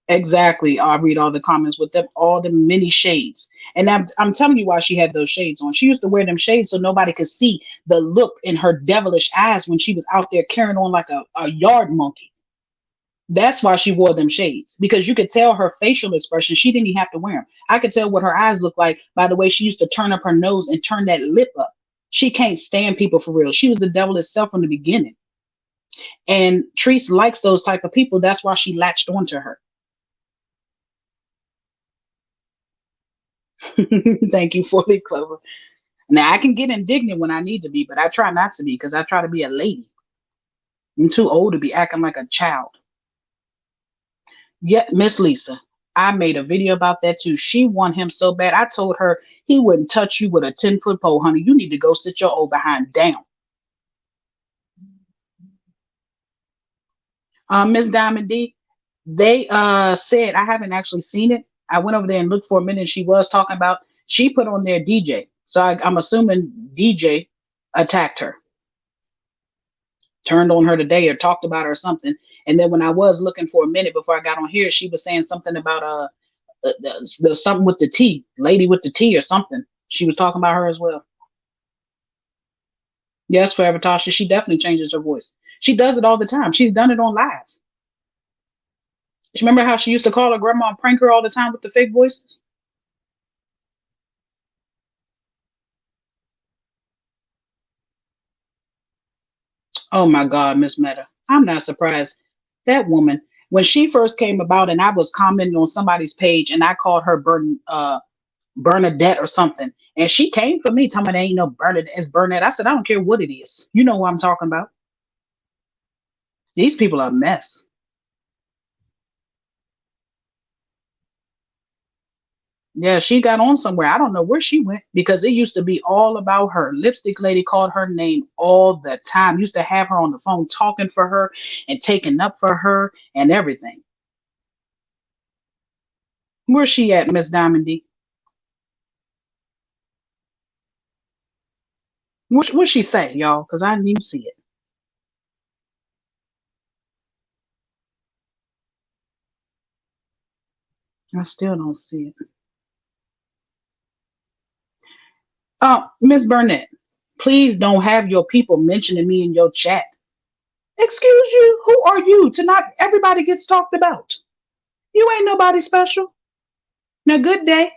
Exactly. I read all the comments with them, all the many shades. And I'm telling you why she had those shades on. She used to wear them shades so nobody could see the look in her devilish eyes when she was out there carrying on like a yard monkey. That's why she wore them shades because you could tell her facial expression. She didn't even have to wear them. I could tell what her eyes looked like by the way she used to turn up her nose and turn that lip up. She can't stand people for real. She was the devil itself from the beginning. And Treese likes those type of people. That's why she latched onto her. Thank you for the Clover. Now I can get indignant when I need to be, but I try not to be because I try to be a lady. I'm too old to be acting like a child. Yet, Miss Lisa, I made a video about that too. She want him so bad. I told her he wouldn't touch you with a 10-foot pole, honey. You need to go sit your old behind down. Miss Diamond D, they said I haven't actually seen it. I went over there and looked for a minute. She was talking about she put on their DJ. So I'm assuming DJ attacked her, turned on her today or talked about her or something. And then when I was looking for a minute before I got on here, she was saying something about the something with the T, lady with the T or something. She was talking about her as well. Yes, Forever Tasha, she definitely changes her voice. She does it all the time. She's done it on lives. Remember how she used to call her grandma and prank her all the time with the fake voices? Oh my God, Miss Meta. I'm not surprised. That woman, when she first came about and I was commenting on somebody's page and I called her Bernadette or something, and she came for me, telling me there ain't no Bernadette, it's Bernadette. I said, I don't care what it is. You know what I'm talking about. These people are a mess. Yeah, she got on somewhere. I don't know where she went because it used to be all about her. Lipstick lady called her name all the time. Used to have her on the phone talking for her and taking up for her and everything. Where's she at, Miss Diamond D? What she say, y'all? Because I didn't even see it. I still don't see it. Miss Burnett, please don't have your people mentioning me in your chat. Excuse you? Who are you to not everybody gets talked about? You ain't nobody special. Now, good day.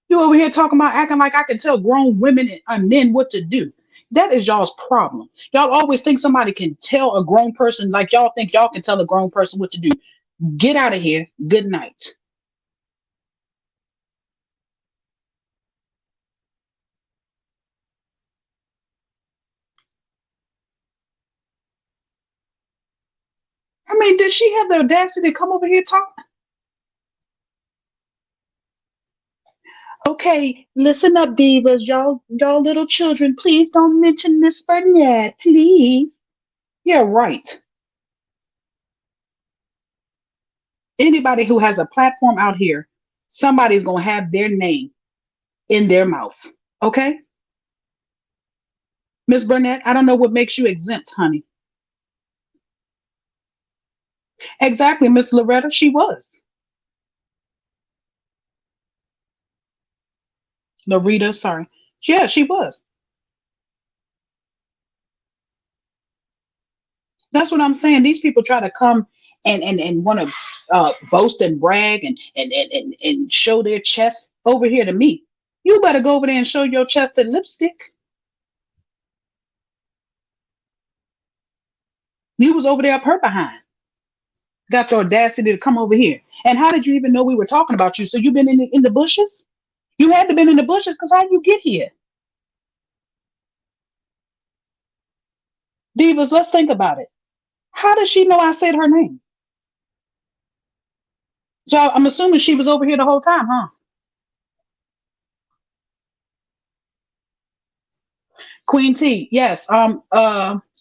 You over here talking about acting like I can tell grown women and men what to do. That is y'all's problem. Y'all always think somebody can tell a grown person like y'all think y'all can tell a grown person what to do. Get out of here. Good night. I mean, did she have the audacity to come over here talk? Okay, listen up, divas. Y'all little children, please don't mention Miss Burnett, please. Yeah, right. Anybody who has a platform out here, somebody's gonna have their name in their mouth. Okay? Miss Burnett, I don't know what makes you exempt, honey. Exactly, Miss Loretta, she was. Loretta, sorry. Yeah, she was. That's what I'm saying. These people try to come and want to boast and brag and show their chest over here to me. You better go over there and show your chest and lipstick. You was over there up her behind. Got the audacity to come over here. And how did you even know we were talking about you? So you been in the bushes? You had to been in the bushes because how you get here? Divas, let's think about it. How does she know I said her name? So I'm assuming she was over here the whole time, huh? Queen T, yes.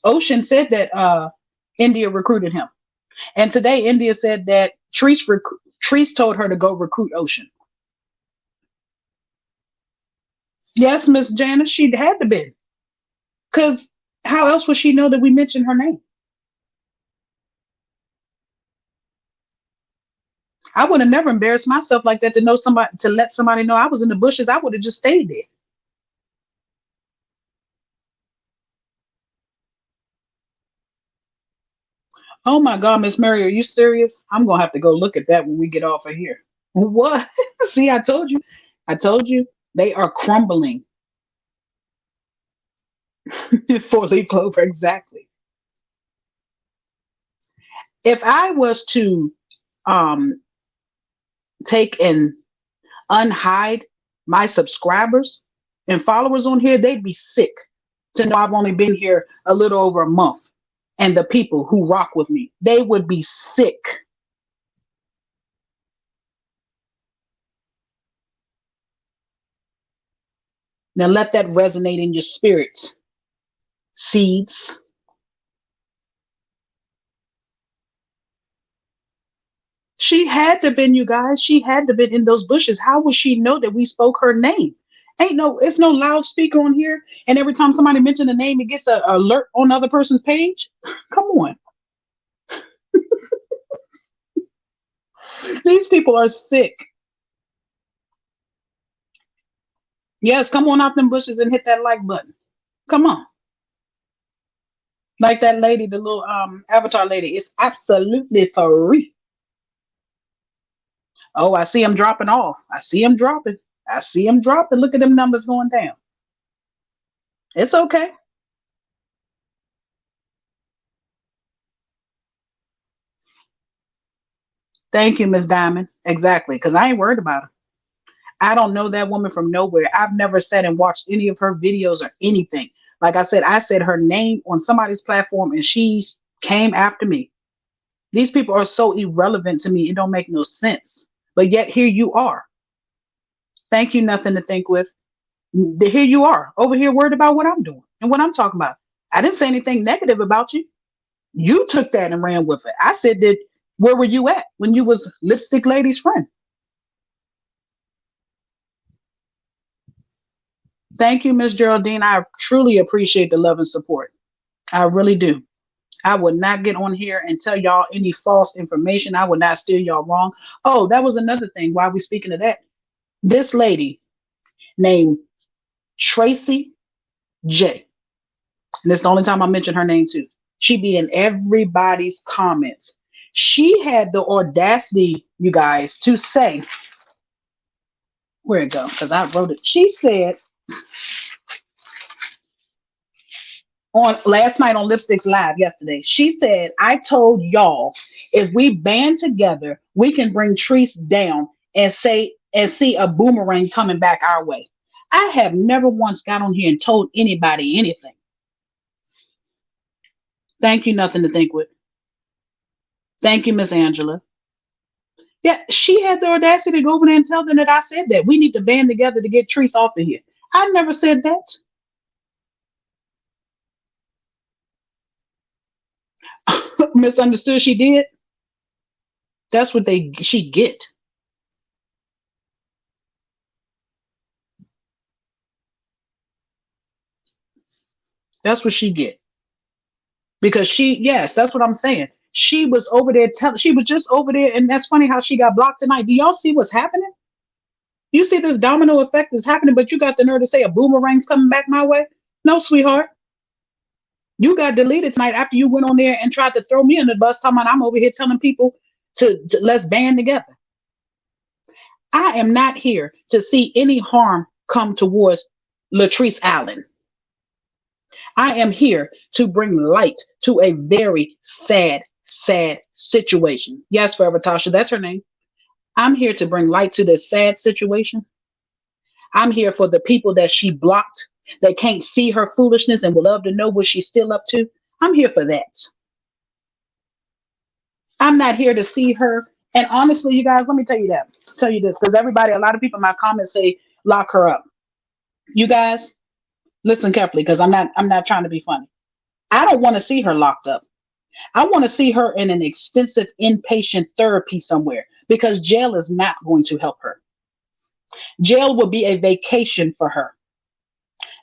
Ocean said that India recruited him. And today India said that Treese told her to go recruit Ocean. Yes, Miss Janice, she had to be. Because how else would she know that we mentioned her name? I would have never embarrassed myself like that to know somebody to let somebody know I was in the bushes. I would have just stayed there. Oh my God, Miss Mary, are you serious? I'm gonna have to go look at that when we get off of here. What? See, I told you. I told you. They are crumbling. Four leaf clover, exactly. If I was to um take and unhide my subscribers and followers on here, they'd be sick to know I've only been here a little over a month. And the people who rock with me, they would be sick. Now let that resonate in your spirit. Seeds. She had to been, you guys. She had to been in those bushes. How would she know that we spoke her name? Ain't no, it's no loudspeaker on here. And every time somebody mentions a name, it gets an alert on the other person's page. Come on. These people are sick. Yes, come on out them bushes and hit that like button. Come on. Like that lady, the little avatar lady, it's absolutely free. Oh, I see him dropping off. I see him dropping. I see him dropping. Look at them numbers going down. It's okay. Thank you, Miss Diamond. Exactly. Because I ain't worried about her. I don't know that woman from nowhere. I've never sat and watched any of her videos or anything. Like I said her name on somebody's platform and she came after me. These people are so irrelevant to me. It don't make no sense. But yet here you are. Thank you, nothing to think with. Here you are over here worried about what I'm doing and what I'm talking about. I didn't say anything negative about you. You took that and ran with it. I said that where were you at when you was lipstick lady's friend? Thank you, Miss Geraldine. I truly appreciate the love and support. I really do. I would not get on here and tell y'all any false information. I would not steer y'all wrong. Oh, that was another thing. While we speaking of that, this lady named Tracy J. And it's the only time I mention her name too. She be in everybody's comments. She had the audacity, you guys, to say, where it go? Because I wrote it. She said on last night on Lipsticks Live yesterday, she said, I told y'all if we band together, we can bring Treese down and see a boomerang coming back our way. I have never once got on here and told anybody anything. Thank you, nothing to think with. Thank you, Miss Angela. Yeah, she had the audacity to go over there and tell them that I said that. We need to band together to get Treese off of here. I never said that. Misunderstood she did. That's what she get. That's what she get. Because yes, that's what I'm saying. She was over there she was just over there, and that's funny how she got blocked tonight. Do y'all see what's happening? You see this domino effect is happening, but you got the nerve to say a boomerang's coming back my way? No, sweetheart. You got deleted tonight after you went on there and tried to throw me in the bus, talking about I'm over here telling people to let's band together. I am not here to see any harm come towards Latrice Allen. I am here to bring light to a very sad, sad situation. Yes, Forever Tasha, that's her name. I'm here to bring light to this sad situation. I'm here for the people that she blocked, that can't see her foolishness and would love to know what she's still up to. I'm here for that. I'm not here to see her. And honestly, you guys, let me tell you this, because a lot of people in my comments say lock her up. You guys, listen carefully, because I'm not trying to be funny. I don't want to see her locked up. I want to see her in an extensive inpatient therapy somewhere because jail is not going to help her. Jail will be a vacation for her.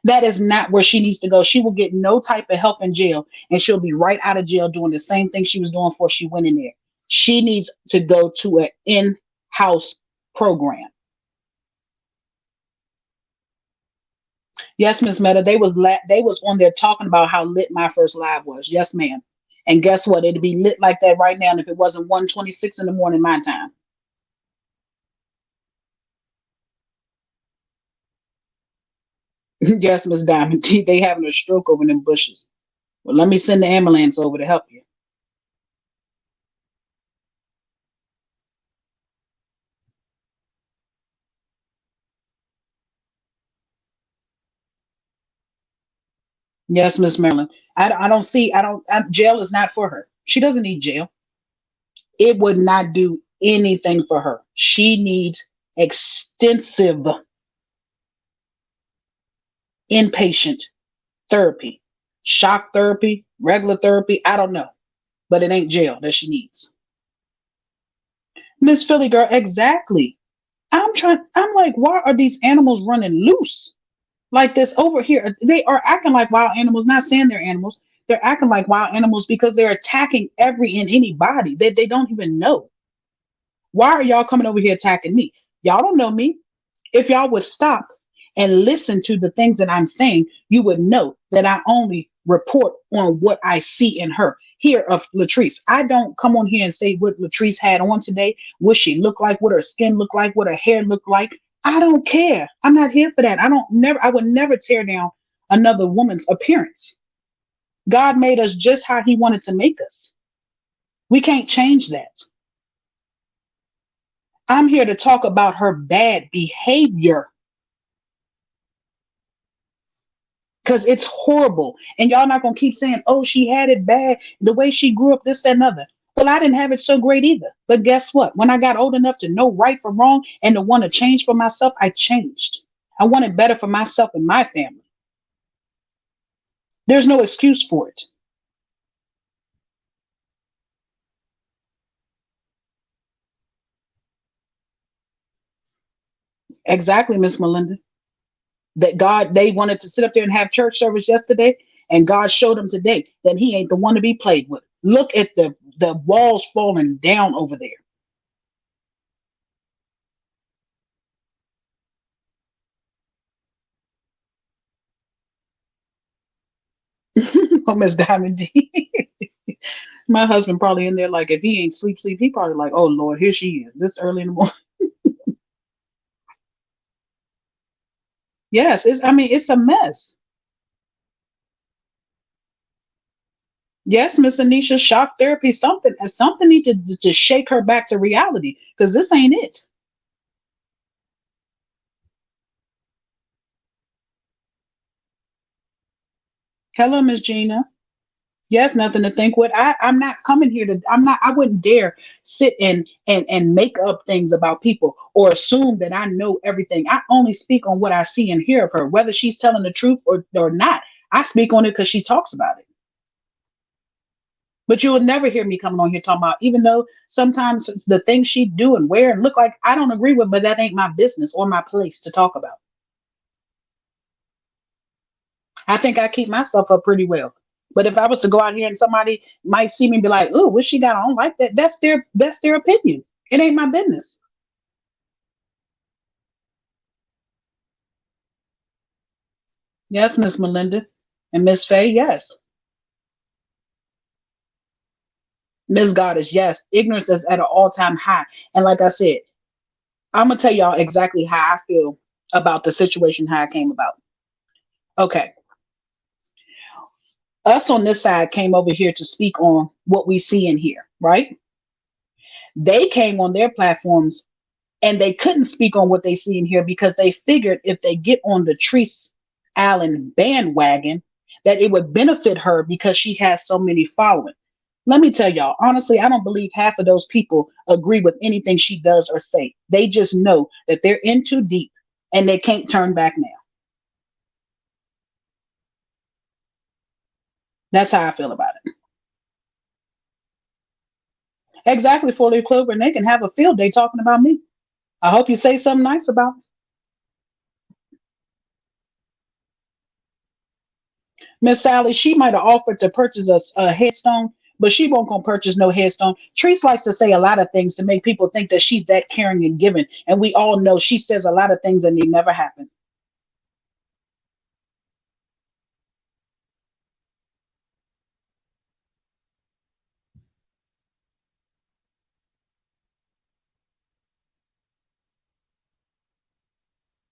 That is not where she needs to go. She will get no type of help in jail and she'll be right out of jail doing the same thing she was doing before she went in there. She needs to go to an in-house program. Yes, Miss Meta, they was on there talking about how lit my first live was. Yes, ma'am. And guess what? It'd be lit like that right now if it wasn't 1:26 in the morning my time. Yes, Miss Diamond. They having a stroke over them bushes. Well, let me send the ambulance over to help you. Yes, Miss Marilyn. I don't see. Jail is not for her. She doesn't need jail. It would not do anything for her. She needs extensive inpatient therapy, shock therapy, regular therapy. I don't know, but it ain't jail that she needs. Miss Philly girl, exactly. I'm like, why are these animals running loose like this over here? They are acting like wild animals, not saying they're animals. They're acting like wild animals because they're attacking every and anybody that they don't even know. Why are y'all coming over here attacking me? Y'all don't know me. If y'all would stop and listen to the things that I'm saying, you would know that I only report on what I see in her. Here of Latrice, I don't come on here and say what Latrice had on today, what she looked like, what her skin looked like, what her hair looked like. I don't care. I'm not here for that. I would never tear down another woman's appearance. God made us just how he wanted to make us. We can't change that. I'm here to talk about her bad behavior because it's horrible. And y'all not gonna keep saying, oh, she had it bad, the way she grew up, this, that, and other. Well, I didn't have it so great either. But guess what? When I got old enough to know right from wrong and to want to change for myself, I changed. I wanted better for myself and my family. There's no excuse for it. Exactly, Miss Melinda. That God, they wanted to sit up there and have church service yesterday, and God showed them today that he ain't the one to be played with. Look at the walls falling down over there. Oh, Miss Diamond D. My husband probably in there like if he ain't sleep, he probably like, oh Lord, here she is. This early in the morning. Yes, I mean it's a mess. Yes, Miss Anisha, shock therapy, something need to shake her back to reality because this ain't it. Hello, Miss Gina. Yes, nothing to think with. I'm not coming here to I wouldn't dare sit and make up things about people or assume that I know everything. I only speak on what I see and hear of her, whether she's telling the truth or not. I speak on it because she talks about it. But you will never hear me coming on here talking about, even though sometimes the things she do and wear and look like I don't agree with, but that ain't my business or my place to talk about. I think I keep myself up pretty well. But if I was to go out here and somebody might see me and be like, "Oh, what she got on like that?" That's their opinion. It ain't my business. Yes, Miss Melinda and Miss Faye. Yes, Miss Goddess. Yes, ignorance is at an all-time high. And like I said, I'm gonna tell y'all exactly how I feel about the situation, how it came about. Okay, us on this side came over here to speak on what we see in here, right? They came on their platforms and they couldn't speak on what they see in here because they figured if they get on the Treese Allen bandwagon, that it would benefit her because she has so many following. Let me tell y'all, honestly, I don't believe half of those people agree with anything she does or say. They just know that they're in too deep and they can't turn back now. That's how I feel about it. Exactly, Four Leaf Clover, and they can have a field day talking about me. I hope you say something nice about me. Miss Sally, she might have offered to purchase us a headstone, but she won't gonna purchase no headstone. Treese likes to say a lot of things to make people think that she's that caring and giving, and we all know she says a lot of things and they never happen.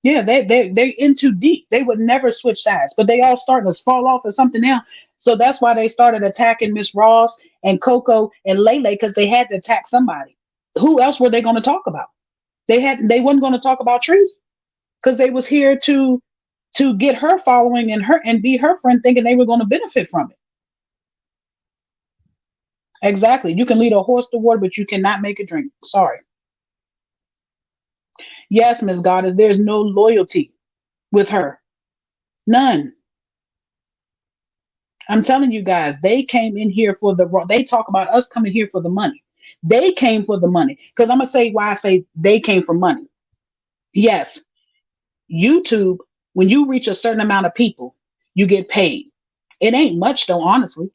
Yeah, they in too deep. They would never switch sides, but they all starting to fall off of something else. So that's why they started attacking Miss Ross and Coco and Lele because they had to attack somebody. Who else were they going to talk about? They weren't going to talk about Treese because they was here to get her following and her and be her friend, thinking they were going to benefit from it. Exactly. You can lead a horse to water, but you cannot make it drink. Sorry. Yes, Miss Goddess, there's no loyalty with her. None. I'm telling you guys, they came in here for they talk about us coming here for the money. They came for the money. Because I'm gonna say why I say they came for money. Yes, YouTube, when you reach a certain amount of people, you get paid. It ain't much though, honestly.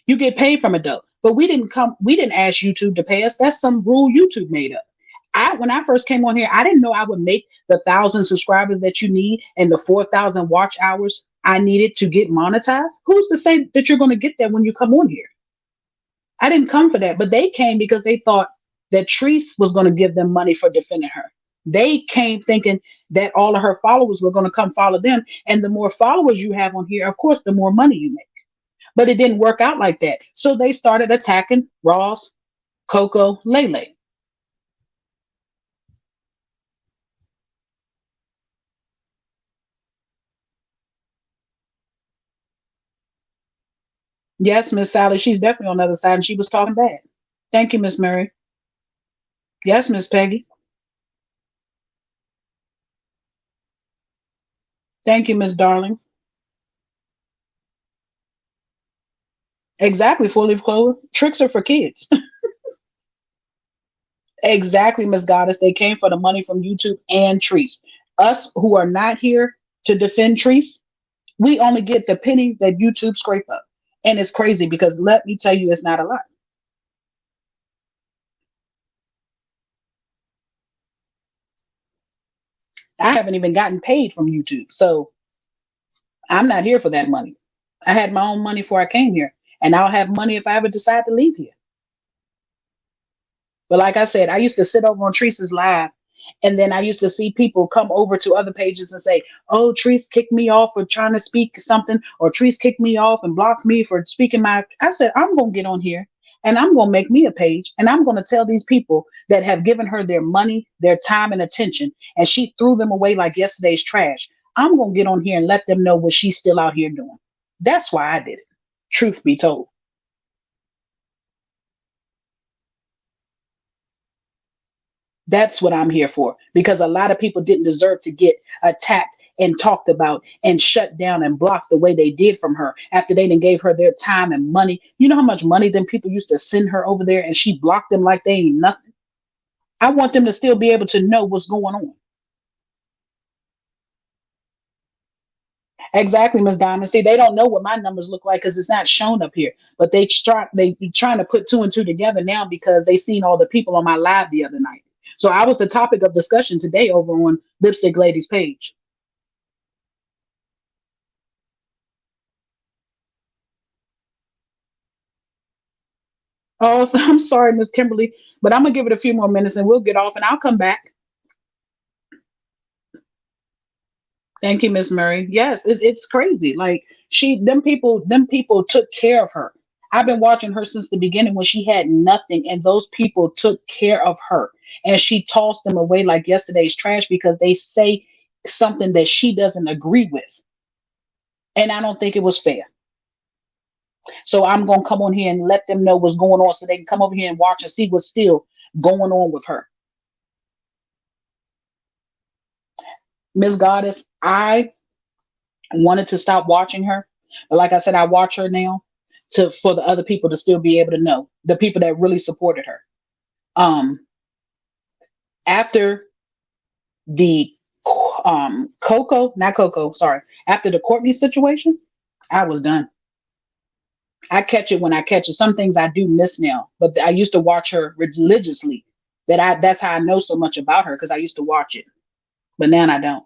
You get paid from it though. But we didn't ask YouTube to pay us. That's some rule YouTube made up. When I first came on here, I didn't know I would make the 1,000 subscribers that you need and the 4,000 watch hours I needed to get monetized. Who's to say that you're going to get that when you come on here? I didn't come for that, but they came because they thought that Treese was going to give them money for defending her. They came thinking that all of her followers were going to come follow them. And the more followers you have on here, of course, the more money you make. But it didn't work out like that. So they started attacking Ross, Coco, Lele. Yes, Miss Sally, she's definitely on the other side, and she was talking bad. Thank you, Miss Mary. Yes, Miss Peggy. Thank you, Miss Darling. Exactly, four leaf clover. Tricks are for kids. Exactly, Miss Goddess. They came for the money from YouTube and Treese. Us who are not here to defend Treese, we only get the pennies that YouTube scrape up. And it's crazy because let me tell you, it's not a lot. I haven't even gotten paid from YouTube. So I'm not here for that money. I had my own money before I came here. And I'll have money if I ever decide to leave here. But like I said, I used to sit over on Teresa's live, and then I used to see people come over to other pages and say, "Oh, Teresa kicked me off for trying to speak something, or Teresa kicked me off and blocked me for speaking my." I said, "I'm gonna get on here, and I'm gonna make me a page, and I'm gonna tell these people that have given her their money, their time, and attention, and she threw them away like yesterday's trash. I'm gonna get on here and let them know what she's still out here doing." That's why I did it. Truth be told. That's what I'm here for because a lot of people didn't deserve to get attacked and talked about and shut down and blocked the way they did from her after they didn't gave her their time and money. You know how much money them people used to send her over there and she blocked them like they ain't nothing. I want them to still be able to know what's going on. Exactly, Miss Diamond. See, they don't know what my numbers look like because it's not shown up here. But they be trying to put two and two together now because they seen all the people on my live the other night. So I was the topic of discussion today over on Lipstick Lady's page. Oh, I'm sorry, Miss Kimberly, but I'm gonna give it a few more minutes and we'll get off and I'll come back. Thank you, Miss Murray. Yes, it's crazy. Like them people took care of her. I've been watching her since the beginning when she had nothing, and those people took care of her. And she tossed them away like yesterday's trash because they say something that she doesn't agree with. And I don't think it was fair. So I'm gonna come on here and let them know what's going on so they can come over here and watch and see what's still going on with her. Miss Goddess, I wanted to stop watching her, but like I said, I watch her now to for the other people to still be able to know the people that really supported her. Um, after the Coco, not Coco, sorry, after the Courtney situation, I was done. I catch it when I catch it. Some things I do miss now, but I used to watch her religiously. That's how I know so much about her because I used to watch it, but now I don't.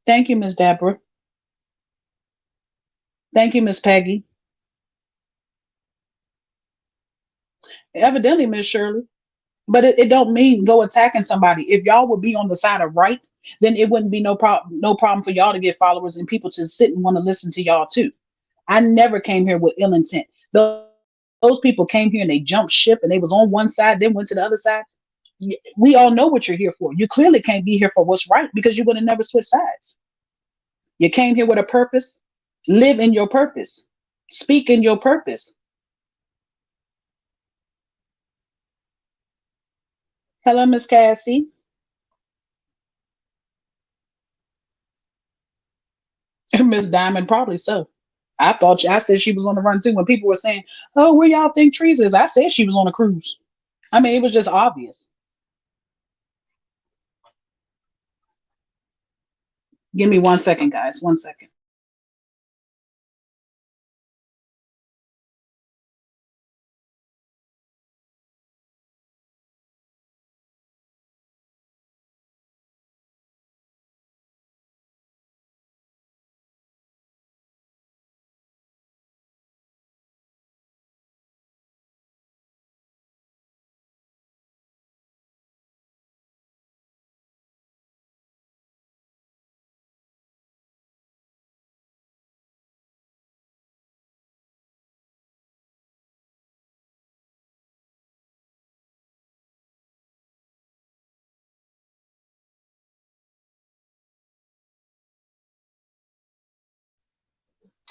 Thank you, Miss Deborah. Thank you, Miss Peggy. Evidently, Miss Shirley. But it don't mean go attacking somebody. If y'all would be on the side of right, then it wouldn't be no problem for y'all to get followers and people to sit and want to listen to y'all too. I never came here with ill intent. Those people came here and they jumped ship and they was on one side, then went to the other side. We all know what you're here for. You clearly can't be here for what's right because you would have never switched sides. You came here with a purpose. Live in your purpose. Speak in your purpose. Hello, Miss Cassie. Miss Diamond, probably so. I said she was on the run too. When people were saying, "Oh, where y'all think Trees is?" I said she was on a cruise. I mean, it was just obvious. Give me 1 second, guys. 1 second.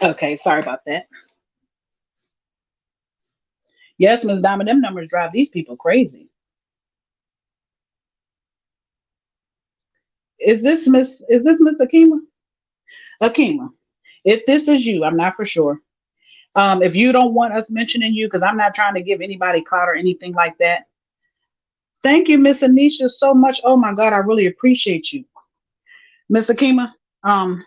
Okay, sorry about that. Yes, Miss Diamond, them numbers drive these people crazy. Is this Miss Akima? Akima. If this is you, I'm not for sure. If you don't want us mentioning you, because I'm not trying to give anybody clout or anything like that. Thank you, Miss Anisha, so much. Oh my God, I really appreciate you. Miss Akima, um,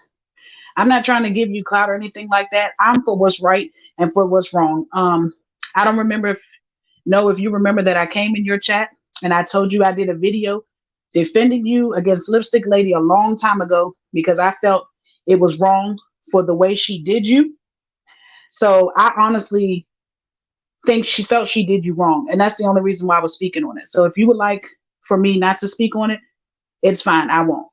I'm not trying to give you clout or anything like that. I'm for what's right and for what's wrong. I don't remember if know if you remember that I came in your chat and I told you I did a video defending you against Lipstick Lady a long time ago because I felt it was wrong for the way she did you. So I honestly think she felt she did you wrong. And that's the only reason why I was speaking on it. So if you would like for me not to speak on it, it's fine. I won't.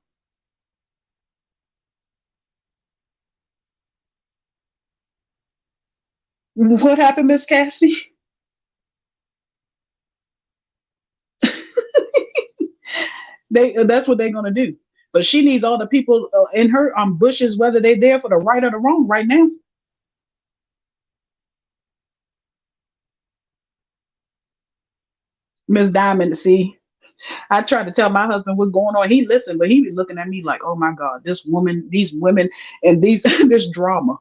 What happened, Miss Cassie? That's what they're gonna do. But she needs all the people in her bushes, whether they're there for the right or the wrong, right now. Miss Diamond, see, I tried to tell my husband what's going on. He listened, but he be looking at me like, "Oh my God, this woman, these women, and these this drama."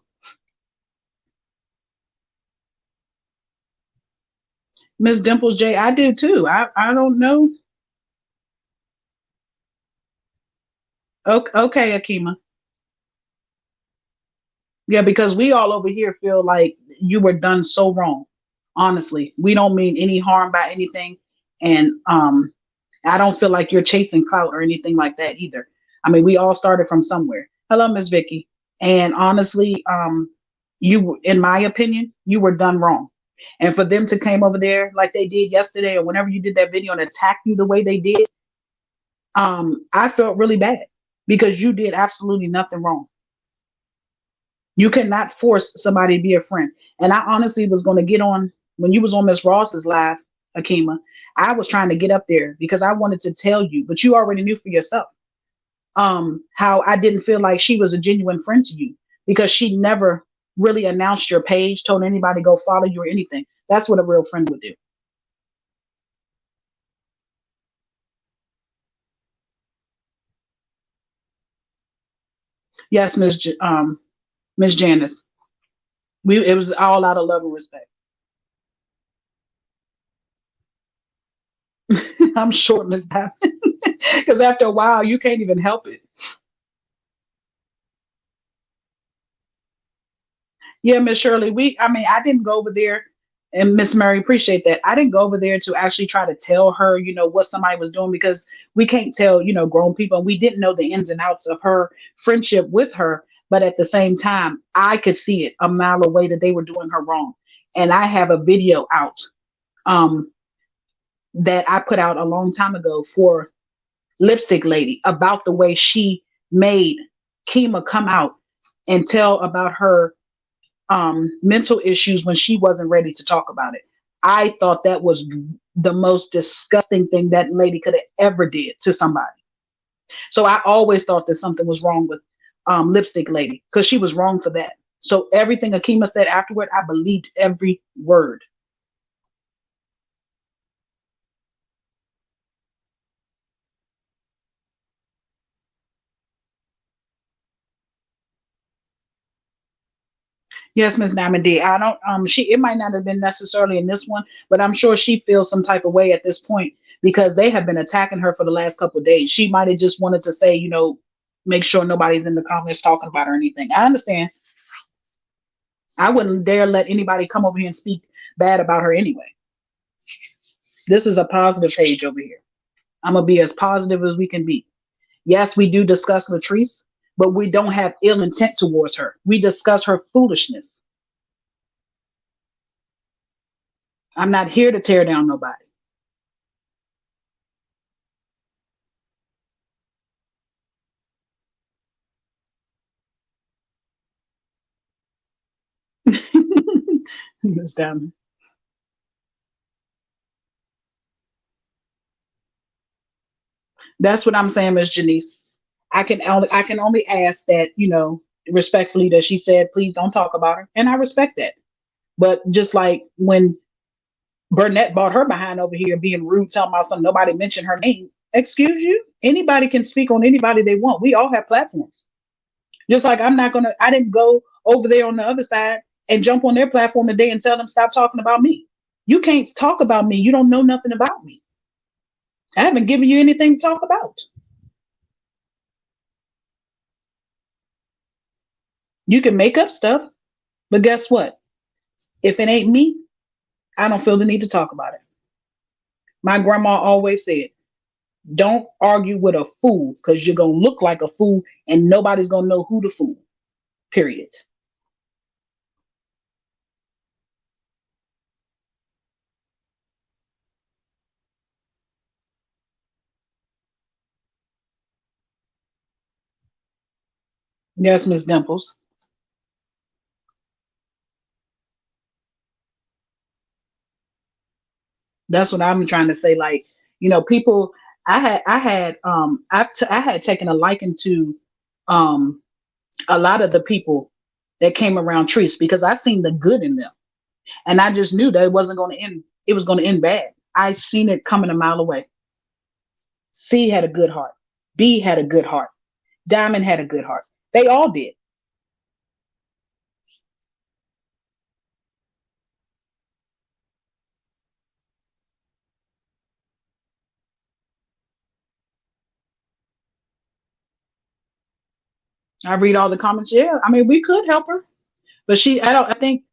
Miss Dimples J, I do too. I don't know. Okay, okay, Akima. Yeah, because we all over here feel like you were done so wrong. Honestly, we don't mean any harm by anything, and I don't feel like you're chasing clout or anything like that either. I mean, we all started from somewhere. Hello, Miss Vicky. And honestly, in my opinion, you were done wrong. And for them to came over there like they did yesterday, or whenever you did that video and attack you the way they did, I felt really bad because you did absolutely nothing wrong. You cannot force somebody to be a friend. And I honestly was going to get on when you was on Miss Ross's live, Akima. I was trying to get up there because I wanted to tell you, but you already knew for yourself how I didn't feel like she was a genuine friend to you because she never really announced your page, told anybody to go follow you or anything. That's what a real friend would do. Yes, Miss Janice. It was all out of love and respect. I'm short, Miss Diamond, because after a while you can't even help it. Yeah, Miss Shirley, I mean, I didn't go over there, and Miss Mary, appreciate that. I didn't go over there to actually try to tell her, what somebody was doing because we can't tell, grown people. And we didn't know the ins and outs of her friendship with her. But at the same time, I could see it a mile away that they were doing her wrong. And I have a video out um, that I put out a long time ago for Lipstick Lady about the way she made Kima come out and tell about her mental issues when she wasn't ready to talk about it. I thought that was the most disgusting thing that lady could have ever did to somebody. So I always thought that something was wrong with Lipstick Lady because she was wrong for that. So everything Akima said afterward, I believed every word. Yes, Miss Diamond D. I don't it might not have been necessarily in this one, but I'm sure she feels some type of way at this point because they have been attacking her for the last couple of days. She might have just wanted to say, make sure nobody's in the comments talking about her or anything. I understand. I wouldn't dare let anybody come over here and speak bad about her anyway. This is a positive page over here. I'm gonna be as positive as we can be. Yes, we do discuss Latrice, but we don't have ill intent towards her. We discuss her foolishness. I'm not here to tear down nobody. Miss Diamond. That's what I'm saying, Miss Janice. I can only ask that. respectfully that she said, please don't talk about her. And I respect that. But just like when Burnett brought her behind over here being rude, telling about something, nobody mentioned her name. Excuse you? Anybody can speak on anybody they want. We all have platforms. Just like I didn't go over there on the other side and jump on their platform today and tell them stop talking about me. You can't talk about me. You don't know nothing about me. I haven't given you anything to talk about. You can make up stuff, but guess what? If it ain't me, I don't feel the need to talk about it. My grandma always said, don't argue with a fool because you're going to look like a fool and nobody's going to know who the fool. Period. Yes, Miss Dimples. That's what I'm trying to say. Like, people. I had taken a liking to um a lot of the people that came around Treese because I seen the good in them, and I just knew that it wasn't going to end. It was going to end bad. I seen it coming a mile away. C had a good heart. B had a good heart. Diamond had a good heart. They all did. I read all the comments. Yeah, I mean, we could help her, but I don't. I think.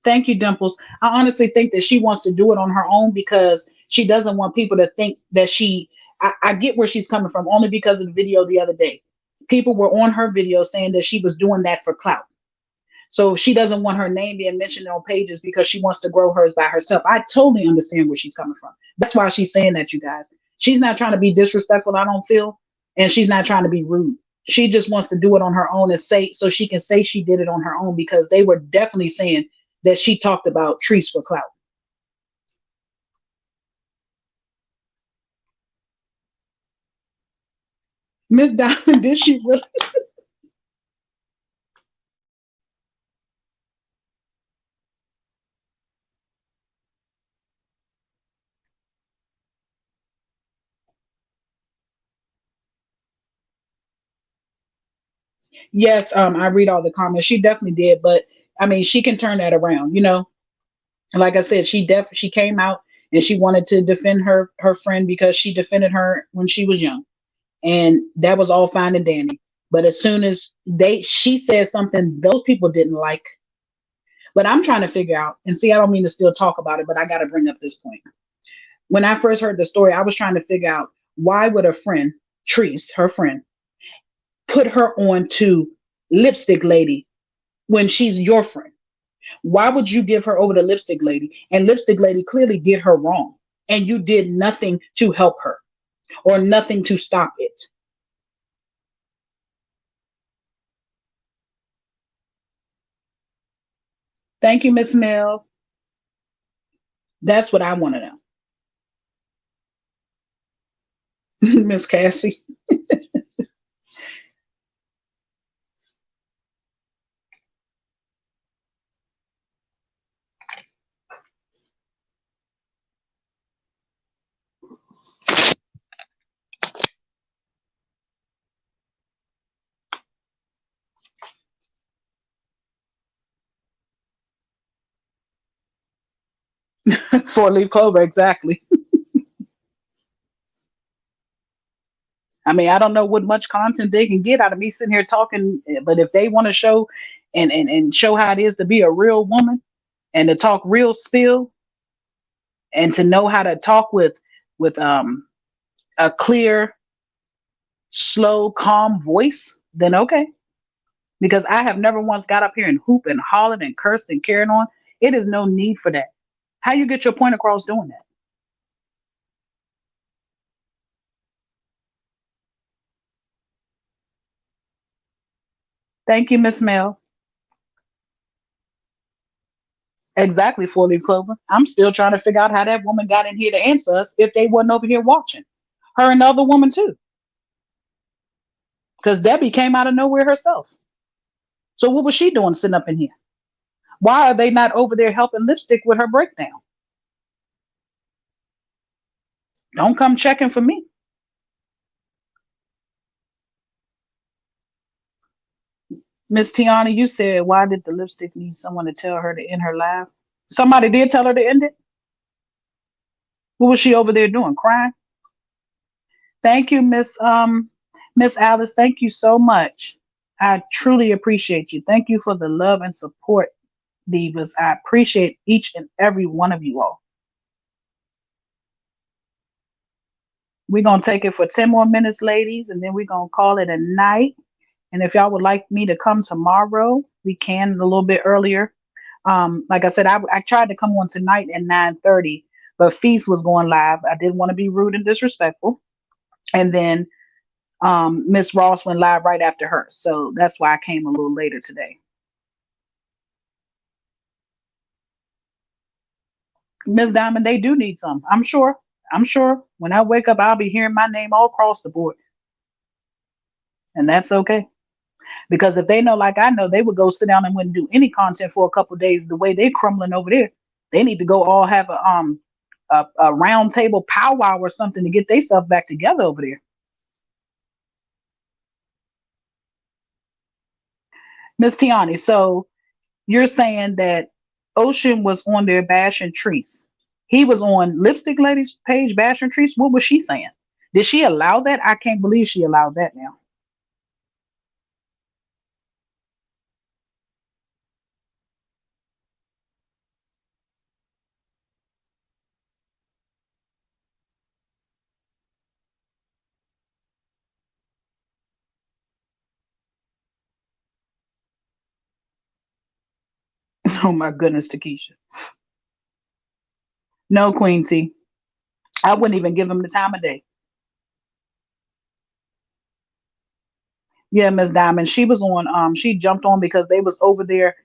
Thank you, Dimples. I honestly think that she wants to do it on her own because she doesn't want people to think that she. I get where she's coming from only because of the video the other day. People were on her video saying that she was doing that for clout. So she doesn't want her name being mentioned on pages because she wants to grow hers by herself. I totally understand where she's coming from. That's why she's saying that, you guys. She's not trying to be disrespectful, I don't feel, and she's not trying to be rude. She just wants to do it on her own and say so she can say she did it on her own because they were definitely saying that she talked about trees for clout. Miss Diamond, did she really? Yes, I read all the comments. She definitely did, but I mean, she can turn that around. Like I said, she came out and she wanted to defend her friend because she defended her when she was young, and that was all fine and dandy. But as soon as she said something those people didn't like, but I'm trying to figure out and see. I don't mean to still talk about it, but I got to bring up this point. When I first heard the story, I was trying to figure out why would a friend, Treese, her friend, put her on to Lipstick Lady when she's your friend? Why would you give her over to Lipstick Lady? And Lipstick Lady clearly did her wrong. And you did nothing to help her or nothing to stop it. Thank you, Miss Mel. That's what I want to know. Miss Cassie. Four leaf clover, exactly. I mean, I don't know what much content they can get out of me sitting here talking, but if they want to show and show how it is to be a real woman and to talk real spill and to know how to talk with a clear, slow, calm voice, then okay. Because I have never once got up here and hooped and hollered and cursed and carried on. It is no need for that. How you get your point across doing that? Thank you, Miss Mel. Exactly, Four Leaf Clover. I'm still trying to figure out how that woman got in here to answer us if they wasn't over here watching. Her and the other woman too. Because Debbie came out of nowhere herself. So what was she doing sitting up in here? Why are they not over there helping Lipstick with her breakdown? Don't come checking for me. Miss Tiana, you said, why did the Lipstick need someone to tell her to end her life? Somebody did tell her to end it? What was she over there doing? Crying? Thank you, Miss Alice. Thank you so much. I truly appreciate you. Thank you for the love and support, Divas. I appreciate each and every one of you all. We're gonna take it for 10 more minutes, ladies, and then we're gonna call it a night. And if y'all would like me to come tomorrow, we can a little bit earlier. Like I said, I tried to come on tonight at 9:30, but Feast was going live. I didn't want to be rude and disrespectful. And then Miss Ross went live right after her. So that's why I came a little later today. Miss Diamond, they do need some. I'm sure. I'm sure. When I wake up, I'll be hearing my name all across the board. And that's okay. Because if they know like I know, they would go sit down and wouldn't do any content for a couple of days the way they crumbling over there. They need to go all have a round table powwow or something to get themselves back together over there. Miss Tiani, so you're saying that Ocean was on there bashing Treese. He was on Lipstick Lady's page bashing Treese. What was she saying? Did she allow that? I can't believe she allowed that now. Oh my goodness, Takesha. No, Queen T. I wouldn't even give him the time of day. Yeah, Miss Diamond. She was on she jumped on because they was over there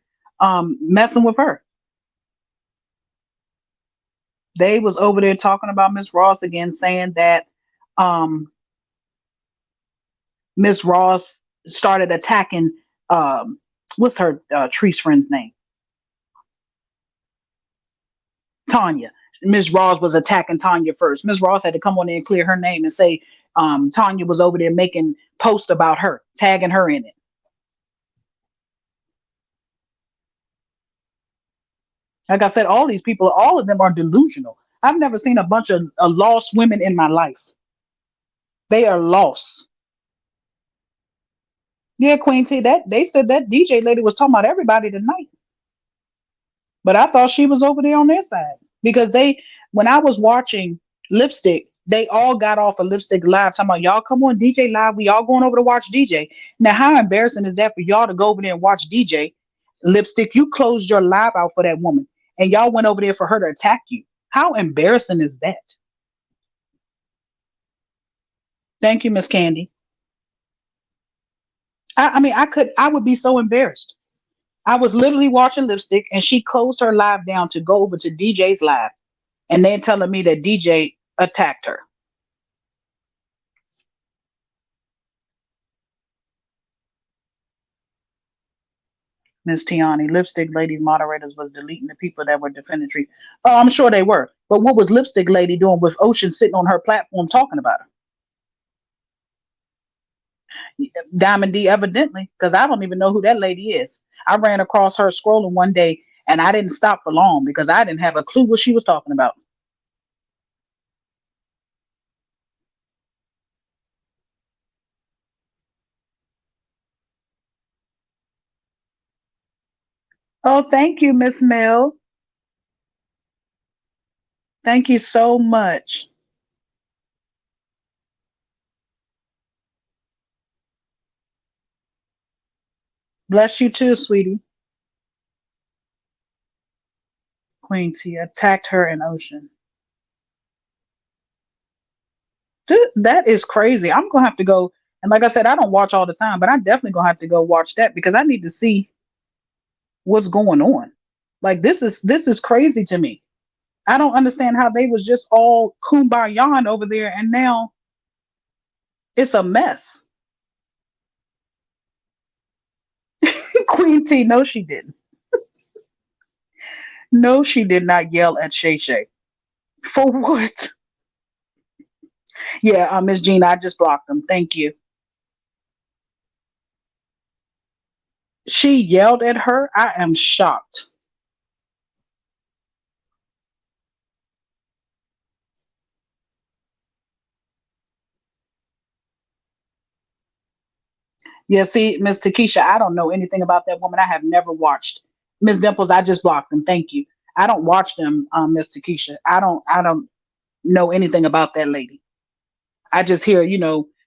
messing with her. They was over there talking about Miss Ross again, saying that um Miss Ross started attacking what's her Tree's friend's name? Tanya. Miss Ross was attacking Tanya first. Miss Ross had to come on in and clear her name and say Tanya was over there making posts about her, tagging her in it. Like I said, all these people, all of them are delusional. I've never seen a bunch of lost women in my life. They are lost. Yeah, Queen T, that they said that DJ lady was talking about everybody tonight. But I thought she was over there on their side. Because they when I was watching Lipstick, they all got off of Lipstick Live talking about y'all come on DJ Live, we all going over to watch DJ. Now how embarrassing is that for y'all to go over there and watch DJ? Lipstick, you closed your live out for that woman and y'all went over there for her to attack you. How embarrassing is that? Thank you, Miss Candy. I mean, I would be so embarrassed. I was literally watching Lipstick and she closed her live down to go over to DJ's live and they're telling me that DJ attacked her. Miss Tiani, Lipstick Lady moderators was deleting the people that were defending Tree. Oh, I'm sure they were. But what was Lipstick Lady doing with Ocean sitting on her platform talking about her? Diamond D, evidently, because I don't even know who that lady is. I ran across her scrolling one day and I didn't stop for long because I didn't have a clue what she was talking about. Oh, thank you, Miss Mel. Thank you so much. Bless you too, sweetie. Queen T attacked her in Ocean. That is crazy. I'm gonna have to go. And like I said, I don't watch all the time, but I'm definitely gonna have to go watch that because I need to see what's going on. Like this is crazy to me. I don't understand how they was just all kumbaya over there, and now it's a mess. Queen T, no, she didn't. No, she did not yell at Shay Shay. For what? Yeah, Miss Gina, I just blocked them. Thank you. She yelled at her. I am shocked. Yeah, see, Miss Takesha, I don't know anything about that woman. I have never watched. Miss Dimples, I just blocked them. Thank you. I don't watch them, Miss Takesha. I don't know anything about that lady. I just hear,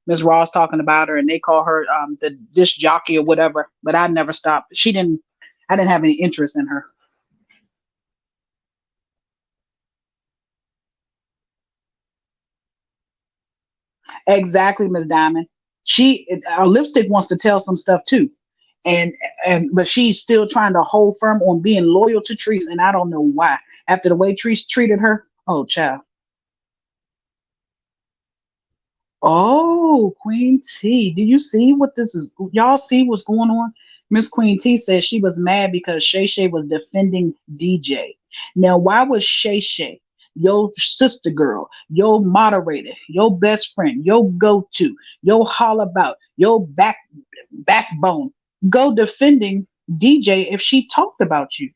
Miss Ross talking about her and they call her the disc jockey or whatever, but I never stopped. I didn't have any interest in her. Exactly, Miss Diamond. Lipstick wants to tell some stuff too. And but she's still trying to hold firm on being loyal to Treese, and I don't know why. After the way Treese treated her, oh child. Oh, Queen T. Do you see what this is? Y'all see what's going on? Miss Queen T says she was mad because Shay Shay was defending DJ. Now, why was Shay Shay, your sister girl, your moderator, your best friend, your go-to, your holl about, your backbone, go defending DJ if she talked about you?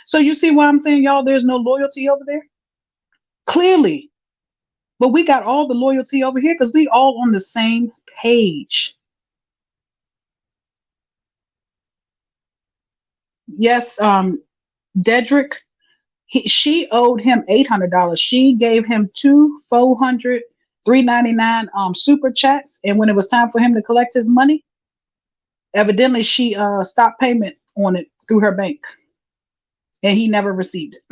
So you see why I'm saying, y'all, there's no loyalty over there? Clearly. But we got all the loyalty over here because we all on the same page. Yes, Dedrick, she owed him $800. She gave him two 400, 399 super chats, and when it was time for him to collect his money, evidently she stopped payment on it through her bank, and he never received it.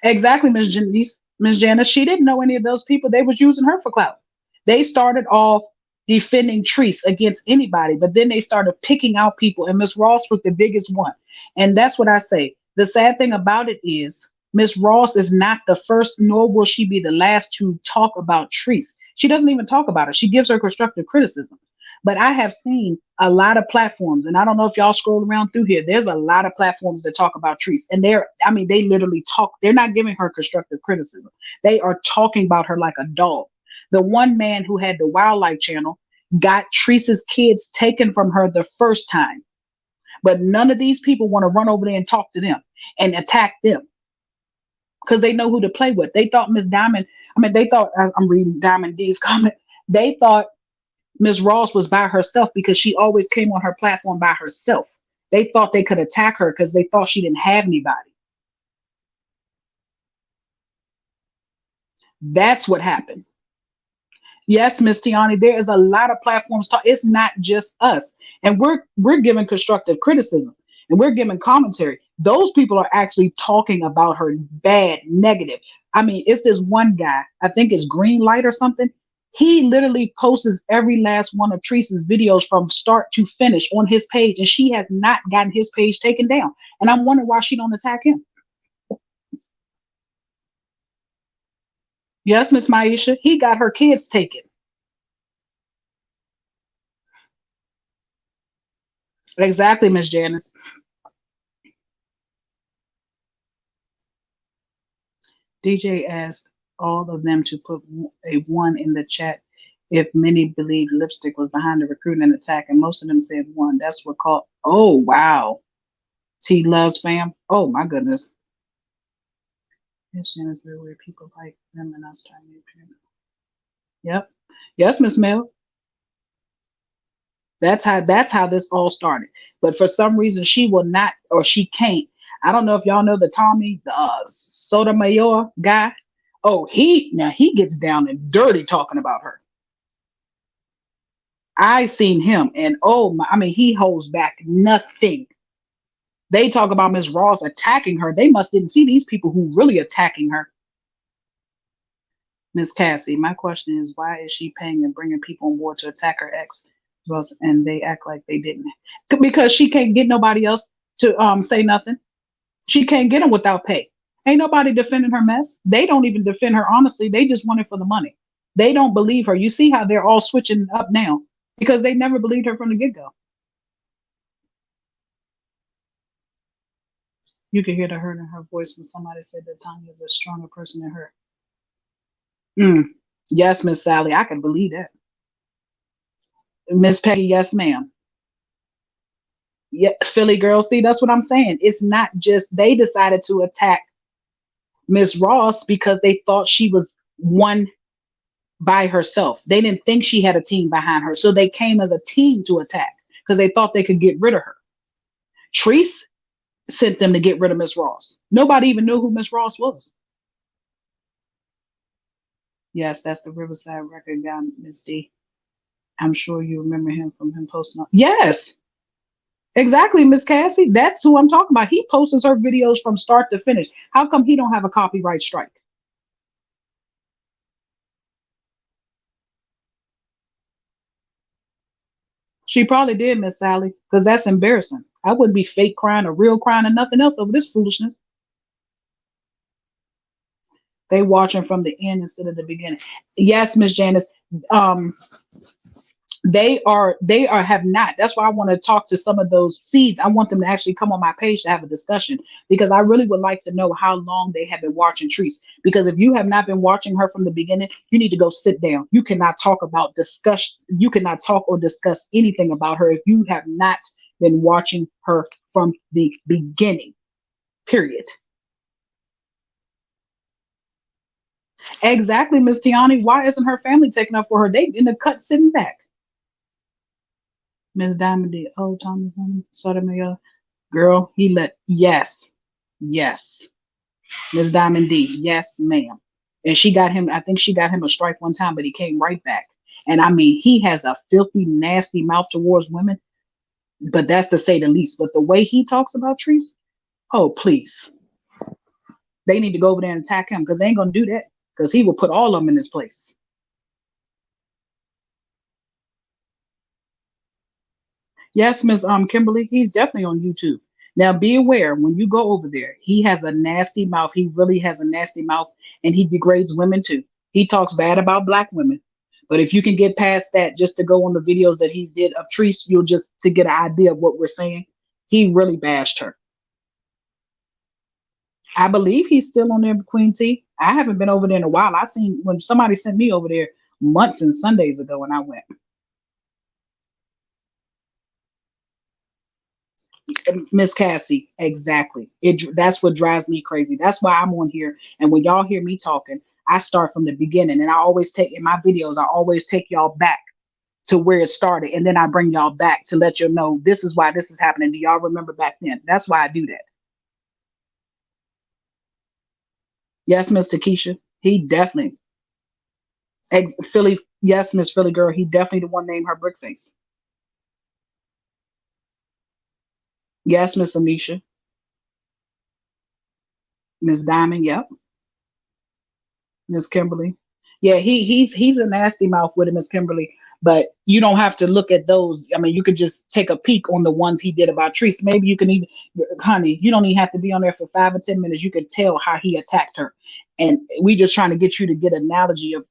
Exactly, Miss Janice, Miss Janice. She didn't know any of those people. They was using her for clout. They started off defending Treese against anybody, but then they started picking out people, and Miss Ross was the biggest one. And that's what I say. The sad thing about it is Miss Ross is not the first, nor will she be the last to talk about Treese. She doesn't even talk about it. She gives her constructive criticism. But I have seen a lot of platforms, and I don't know if y'all scroll around through here. There's a lot of platforms that talk about Treese, and I mean, they literally talk. They're not giving her constructive criticism. They are talking about her like a dog. The one man who had the wildlife channel got Treese's kids taken from her the first time, but none of these people want to run over there and talk to them and attack them because they know who to play with. They thought Miss Diamond. I mean, they thought I'm reading Diamond D's comment. They thought Ms. Ross was by herself because she always came on her platform by herself. They thought they could attack her because they thought she didn't have anybody. That's what happened. Yes, Miss Tiani, there is a lot of platforms. It's not just us, and we're giving constructive criticism and we're giving commentary. Those people are actually talking about her bad, negative. I mean, it's this one guy. I think it's Green Light or something. He literally posts every last one of Teresa's videos from start to finish on his page, and she has not gotten his page taken down. And I'm wondering why she don't attack him. Yes, Miss Maisha, he got her kids taken. Exactly, Miss Janice. DJ asked all of them to put a one in the chat if many believed Lipstick was behind the recruiting and attack, and most of them said one. That's what called. Oh wow, T loves fam. Oh my goodness. This is where people like them and us trying to. Yep. Yes, Miss Mel. That's how this all started. But for some reason, she will not or she can't. I don't know if y'all know the Tommy the Sotomayor guy. Oh, he gets down and dirty talking about her. I seen him, and oh my, I mean, he holds back nothing. They talk about Miss Ross attacking her. They must didn't see these people who really attacking her. Miss Cassie, my question is, why is she paying and bringing people on board to attack her ex? And they act like they didn't, because she can't get nobody else to say nothing. She can't get them without pay. Ain't nobody defending her mess. They don't even defend her honestly. They just want it for the money. They don't believe her. You see how they're all switching up now. because they never believed her from the get go. You could hear the hurt in her voice when somebody said that Tanya is a stronger person than her. Mm. Yes, Miss Sally, I can believe that. Miss Peggy, yes, ma'am. Yeah, Philly girl. See, that's what I'm saying. It's not just they decided to attack Miss Ross because they thought she was one by herself. They didn't think she had a team behind her, so they came as a team to attack because they thought they could get rid of her. Treese sent them to get rid of Miss Ross. Nobody even knew who Miss Ross was. Yes, that's the Riverside record guy, Miss D. I'm sure you remember him from him posting. Yes, exactly, Miss Cassie. That's who I'm talking about. He posts her videos from start to finish. How come he don't have a copyright strike? She probably did, Miss Sally, because that's embarrassing. I wouldn't be fake crying or real crying or nothing else over this foolishness. They watching from the end instead of the beginning. Yes, Miss Janice. Um, they are have not. That's why I want to talk to some of those seeds. I want them to actually come on my page to have a discussion because I really would like to know how long they have been watching Treese. Because if you have not been watching her from the beginning, you need to go sit down. You cannot talk about discuss. You cannot talk or discuss anything about her if you have not been watching her from the beginning. Period. Exactly, Miss Tiani. Why isn't her family taking up for her? They in the cut sitting back. Miss Diamond D. Oh, Tommy, Sotomayor. Girl, he let, yes, yes. Miss Diamond D, yes, ma'am. And she got him, I think she got him a strike one time, but he came right back. And I mean, he has a filthy, nasty mouth towards women, but that's to say the least. But the way he talks about Trees, oh, please. They need to go over there and attack him because they ain't going to do that because he will put all of them in this place. Yes, Miss Kimberly, he's definitely on YouTube. Now be aware when you go over there, he has a nasty mouth. He really has a nasty mouth, and he degrades women too. He talks bad about black women. But if you can get past that, just to go on the videos that he did of Treese, you'll just to get an idea of what we're saying. He really bashed her. I believe he's still on there, Queen T. I haven't been over there in a while. I seen when somebody sent me over there months and Sundays ago, and I went. Miss Cassie, exactly. That's what drives me crazy. That's why I'm on here. And when y'all hear me talking, I start from the beginning. And I always take in my videos, I always take y'all back to where it started. And then I bring y'all back to let you know this is why this is happening. Do y'all remember back then? That's why I do that. Yes, Mr. Keisha. He definitely Philly. Yes, Miss Philly girl. He definitely the one named her Brickface. Yes, Miss Anisha. Miss Diamond. Yep. Miss Kimberly. Yeah, he's a nasty mouth with him, Miss Kimberly. But you don't have to look at those. I mean, you could just take a peek on the ones he did about Treese. Maybe you can even, honey, you don't even have to be on there for 5 or 10 minutes. You can tell how he attacked her. And we just trying to get you to get an analogy of,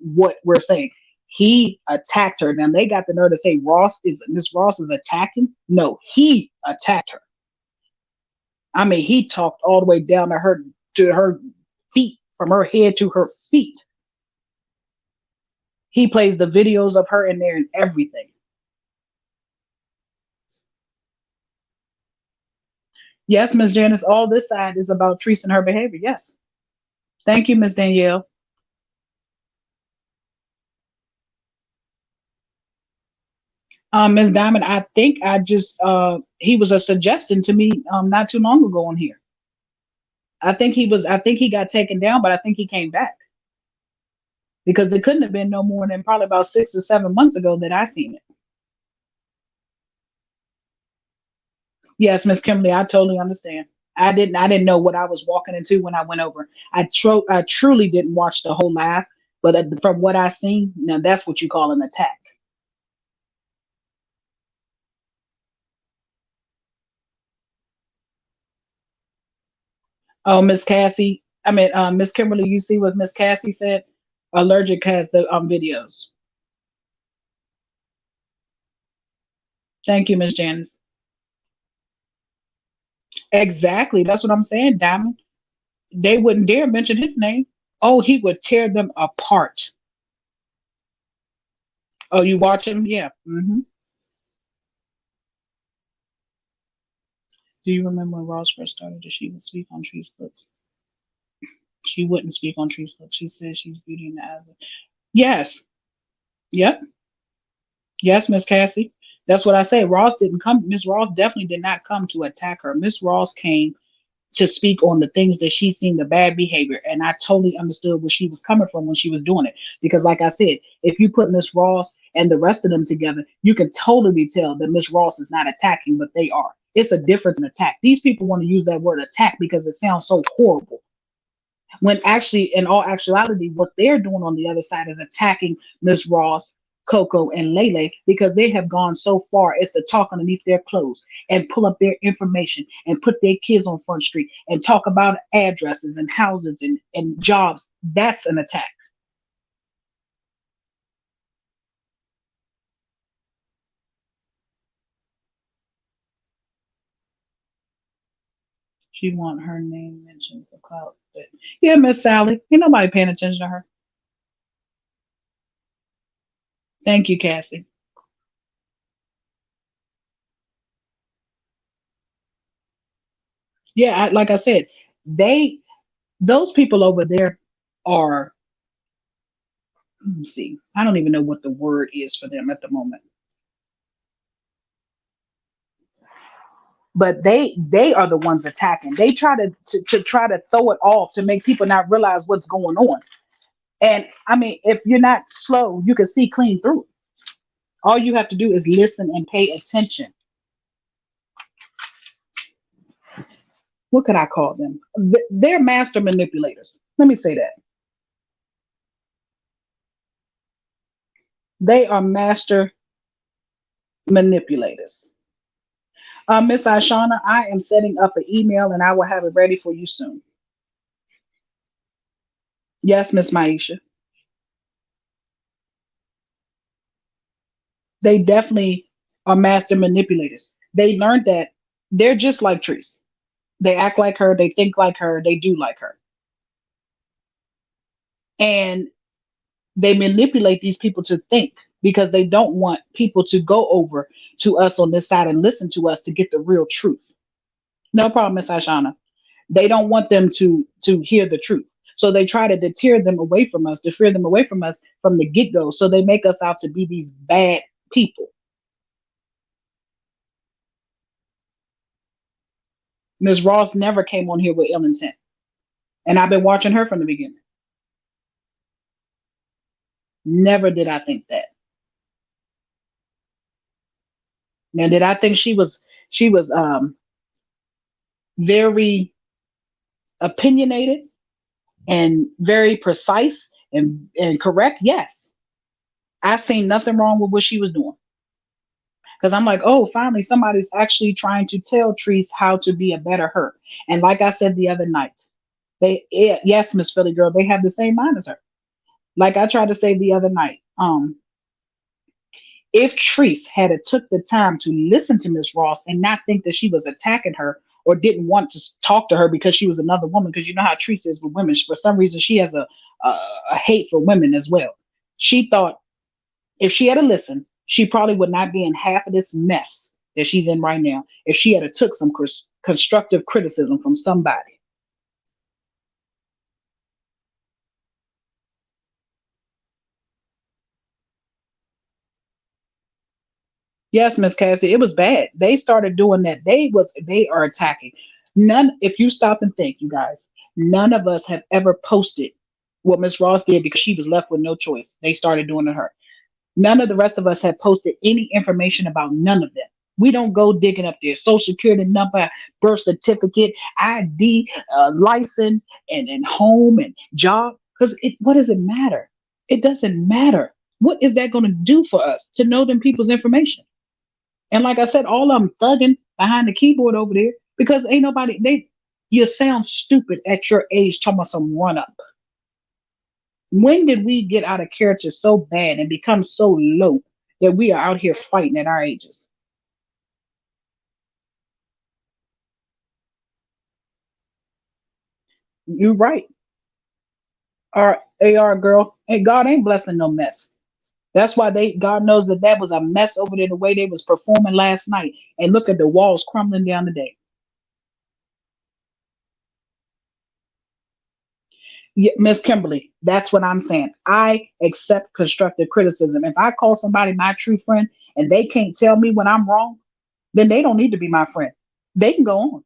what we're saying. He attacked her. Now they got the nerve to say Miss Ross is attacking. No, he attacked her. I mean, he talked all the way down to her feet, from her head to her feet. He plays the videos of her in there and everything. Yes, Miss Janice, all this side is about Treese and her behavior. Yes. Thank you, Miss Danielle. Miss Diamond, I think I just he was a suggestion to me not too long ago on here. I think he got taken down, but I think he came back. Because it couldn't have been no more than probably about 6 or 7 months ago that I seen it. Yes, Miss Kimberly, I totally understand. I didn't know what I was walking into when I went over. I truly didn't watch the whole live, but from what I seen, now that's what you call an attack. Oh, Miss Cassie, I mean Miss Kimberly, you see what Miss Cassie said? Allergic has the videos. Thank you, Miss Janice. Exactly. That's what I'm saying, Diamond. They wouldn't dare mention his name. Oh, he would tear them apart. Oh, you watch him? Yeah. Do you remember when Ross first started that she would speak on Tree's books? She wouldn't speak on Tree's books. She said she's beauty in the eyes. Yes. Yep. Yes, Miss Cassie. That's what I say. Ross didn't come. Miss Ross definitely did not come to attack her. Miss Ross came to speak on the things that she seen the bad behavior, and I totally understood where she was coming from when she was doing it. Because, like I said, if you put Miss Ross and the rest of them together, you can totally tell that Miss Ross is not attacking, but they are. It's a difference in attack. These people want to use that word attack because it sounds so horrible. When actually, in all actuality, what they're doing on the other side is attacking Miss Ross, Coco, and Lele because they have gone so far as to talk underneath their clothes and pull up their information and put their kids on Front Street and talk about addresses and houses and jobs. That's an attack. She want her name mentioned for clout. But yeah, Miss Sally, ain't nobody paying attention to her. Thank you, Cassie. Yeah, like I said, they those people over there are, let me see. I don't even know what the word is for them at the moment. But they are the ones attacking. They try to try to throw it off to make people not realize what's going on. And I mean, if you're not slow, you can see clean through it. All you have to do is listen and pay attention. What could I call them? They're master manipulators. Let me say that. They are master manipulators. Miss Ashana, I am setting up an email and I will have it ready for you soon. Yes, Miss Maisha. They definitely are master manipulators. They learned that they're just like Trees. They act like her, they think like her, they do like her. And they manipulate these people to think because they don't want people to go over to us on this side and listen to us to get the real truth. No problem, Miss Ashana. They don't want them to hear the truth. So they try to deter them away from us, deter them away from us from the get-go. So they make us out to be these bad people. Ms. Ross never came on here with ill intent. And I've been watching her from the beginning. Never did I think that. Now, did I think she was very opinionated and very precise and correct? Yes. I seen nothing wrong with what she was doing. Because I'm like, oh, finally somebody's actually trying to tell Treese how to be a better her. And like I said the other night, yes, Miss Philly girl, they have the same mind as her. Like I tried to say the other night, if Treese had a took the time to listen to Miss Ross and not think that she was attacking her or didn't want to talk to her because she was another woman, because you know how Treese is with women. For some reason, she has a hate for women as well. She thought if she had to listen, she probably would not be in half of this mess that she's in right now if she had a took some constructive criticism from somebody. Yes, Miss Cassie, it was bad. They started doing that. They are attacking. None, if you stop and think, you guys, none of us have ever posted what Miss Ross did because she was left with no choice. They started doing it to her. None of the rest of us have posted any information about none of them. We don't go digging up their social security number, birth certificate, ID, license, and home and job. Because what does it matter? It doesn't matter. What is that going to do for us to know them people's information? And like I said, all of them thugging behind the keyboard over there because ain't nobody, you sound stupid at your age talking about some run up. When did we get out of character so bad and become so low that we are out here fighting at our ages? You right. AR girl. And God ain't blessing no mess. That's why God knows that that was a mess over there the way they was performing last night. And look at the walls crumbling down today. Yeah, Miss Kimberly, that's what I'm saying. I accept constructive criticism. If I call somebody my true friend and they can't tell me when I'm wrong, then they don't need to be my friend. They can go on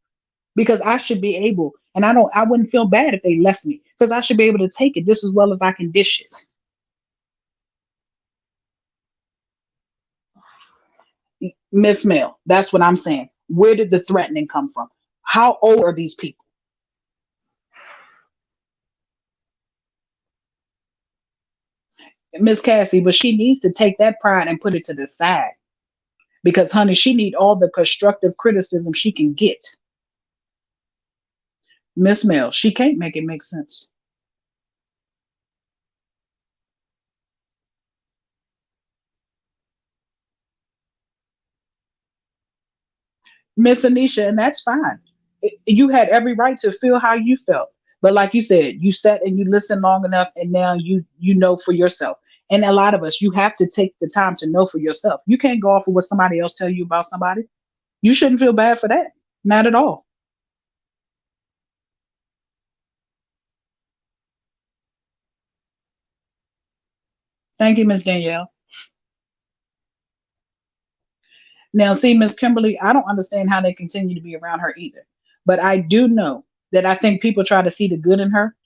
because I should be able, and I wouldn't feel bad if they left me because I should be able to take it just as well as I can dish it. Miss Mel, that's what I'm saying. Where did the threatening come from? How old are these people? Miss Cassie, but she needs to take that pride and put it to the side because, honey, she need all the constructive criticism she can get. Miss Mel, she can't make it make sense. Miss Anisha, and that's fine. You had every right to feel how you felt. But like you said, you sat and you listened long enough and now you know for yourself. And a lot of us, you have to take the time to know for yourself. You can't go off of what somebody else tell you about somebody. You shouldn't feel bad for that. Not at all. Thank you, Miss Danielle. Now, see, Miss Kimberly, I don't understand how they continue to be around her either. But I do know that I think people try to see the good in her.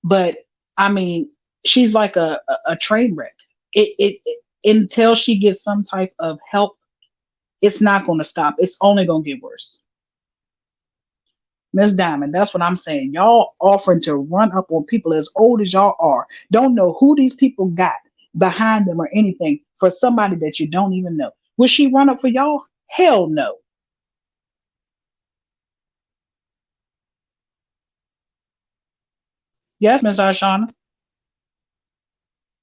But I mean, she's like a train wreck. It until she gets some type of help, it's not going to stop. It's only going to get worse. Miss Diamond, that's what I'm saying. Y'all offering to run up on people as old as y'all are. Don't know who these people got behind them or anything for somebody that you don't even know. Will she run up for y'all? Hell no. Yes, Miss Arshana.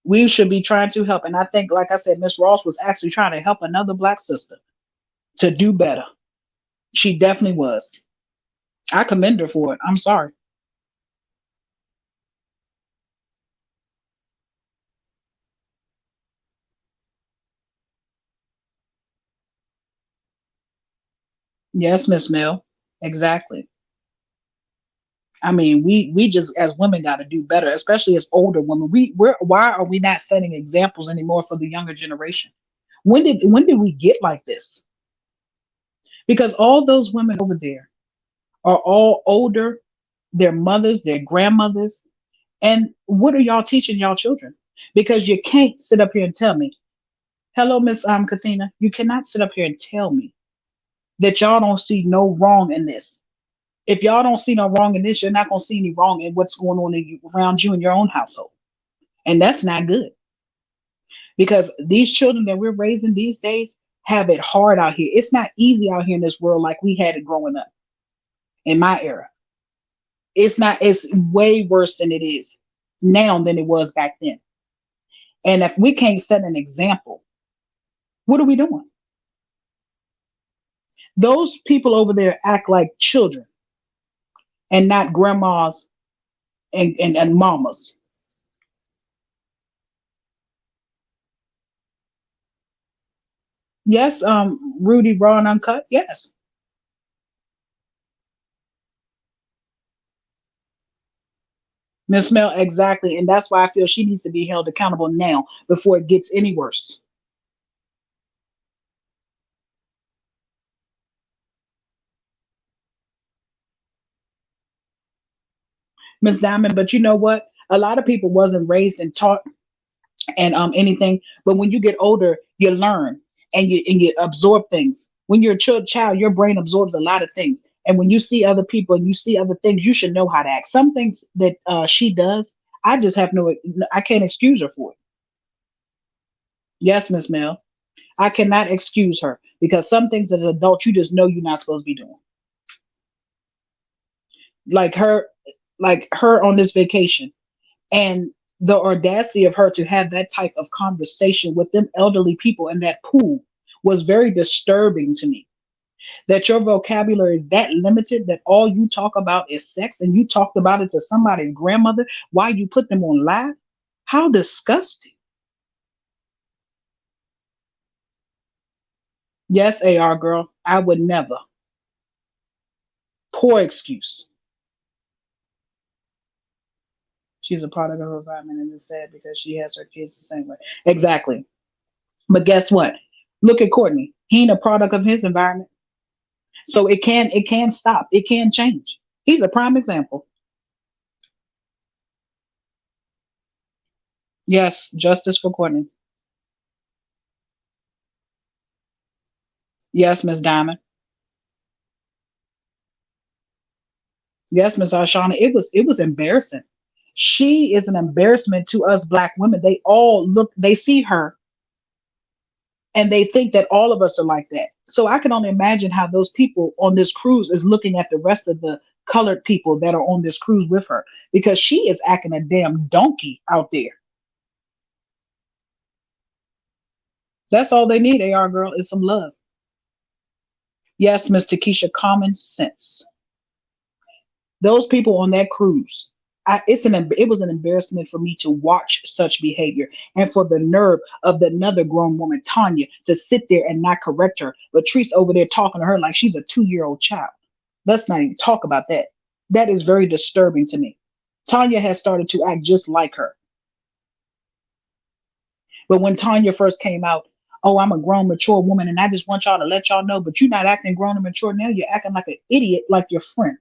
We should be trying to help. And I think, like I said, Miss Ross was actually trying to help another black sister to do better. She definitely was. I commend her for it. I'm sorry. Yes, Miss Mill. Exactly. I mean, we just as women got to do better, especially as older women. We're why are we not setting examples anymore for the younger generation? When did we get like this? Because all those women over there are all older, their mothers, their grandmothers, and what are y'all teaching y'all children? Because you can't sit up here and tell me, hello, Miss Katina, you cannot sit up here and tell me that y'all don't see no wrong in this. If y'all don't see no wrong in this, you're not gonna see any wrong in what's going on around you in your own household, and that's not good because these children that we're raising these days have it hard out here. It's not easy out here in this world like we had it growing up in my era. It's not. It's way worse than it is now than it was back then. And if we can't set an example, what are we doing? Those people over there act like children and not grandmas and mamas. Yes, Rudy Raw and Uncut. Yes, Miss Mel, exactly. And that's why I feel she needs to be held accountable now before it gets any worse. Miss Diamond, but you know what? A lot of people wasn't raised and taught and anything, but when you get older, you learn and you absorb things. When you're a child, your brain absorbs a lot of things. And when you see other people and you see other things, you should know how to act. Some things that she does, I just have no, I can't excuse her for it. Yes, Miss Mel, I cannot excuse her because some things as an adult, you just know you're not supposed to be doing. Like her, like her on this vacation, and the audacity of her to have that type of conversation with them elderly people in that pool was very disturbing to me That your vocabulary is that limited that all you talk about is sex and you talked about it to somebody's grandmother while you put them on live? How disgusting. Yes, AR girl, I would never. Poor excuse. She's a product of her environment and it's sad because she has her kids the same way. Exactly. But guess what? Look at Courtney. He ain't a product of his environment. So it can stop. It can change. He's a prime example. Yes, justice for Courtney. Yes, Miss Diamond. Yes, Miss Ashana. It was embarrassing. She is an embarrassment to us black women. They all look, they see her and they think that all of us are like that. So I can only imagine how those people on this cruise is looking at the rest of the colored people that are on this cruise with her because she is acting a damn donkey out there. That's all they need, AR girl, is some love. Yes, Mr. Keisha, common sense. Those people on that cruise, it was an embarrassment for me to watch such behavior and for the nerve of the another grown woman, Tanya, to sit there and not correct her. Latrice over there talking to her like she's a 2-year-old child. Let's not even talk about that. That is very disturbing to me. Tanya has started to act just like her. But when Tanya first came out, oh, I'm a grown, mature woman, and I just want y'all to let y'all know, but you're not acting grown and mature now. You're acting like an idiot, like your friend.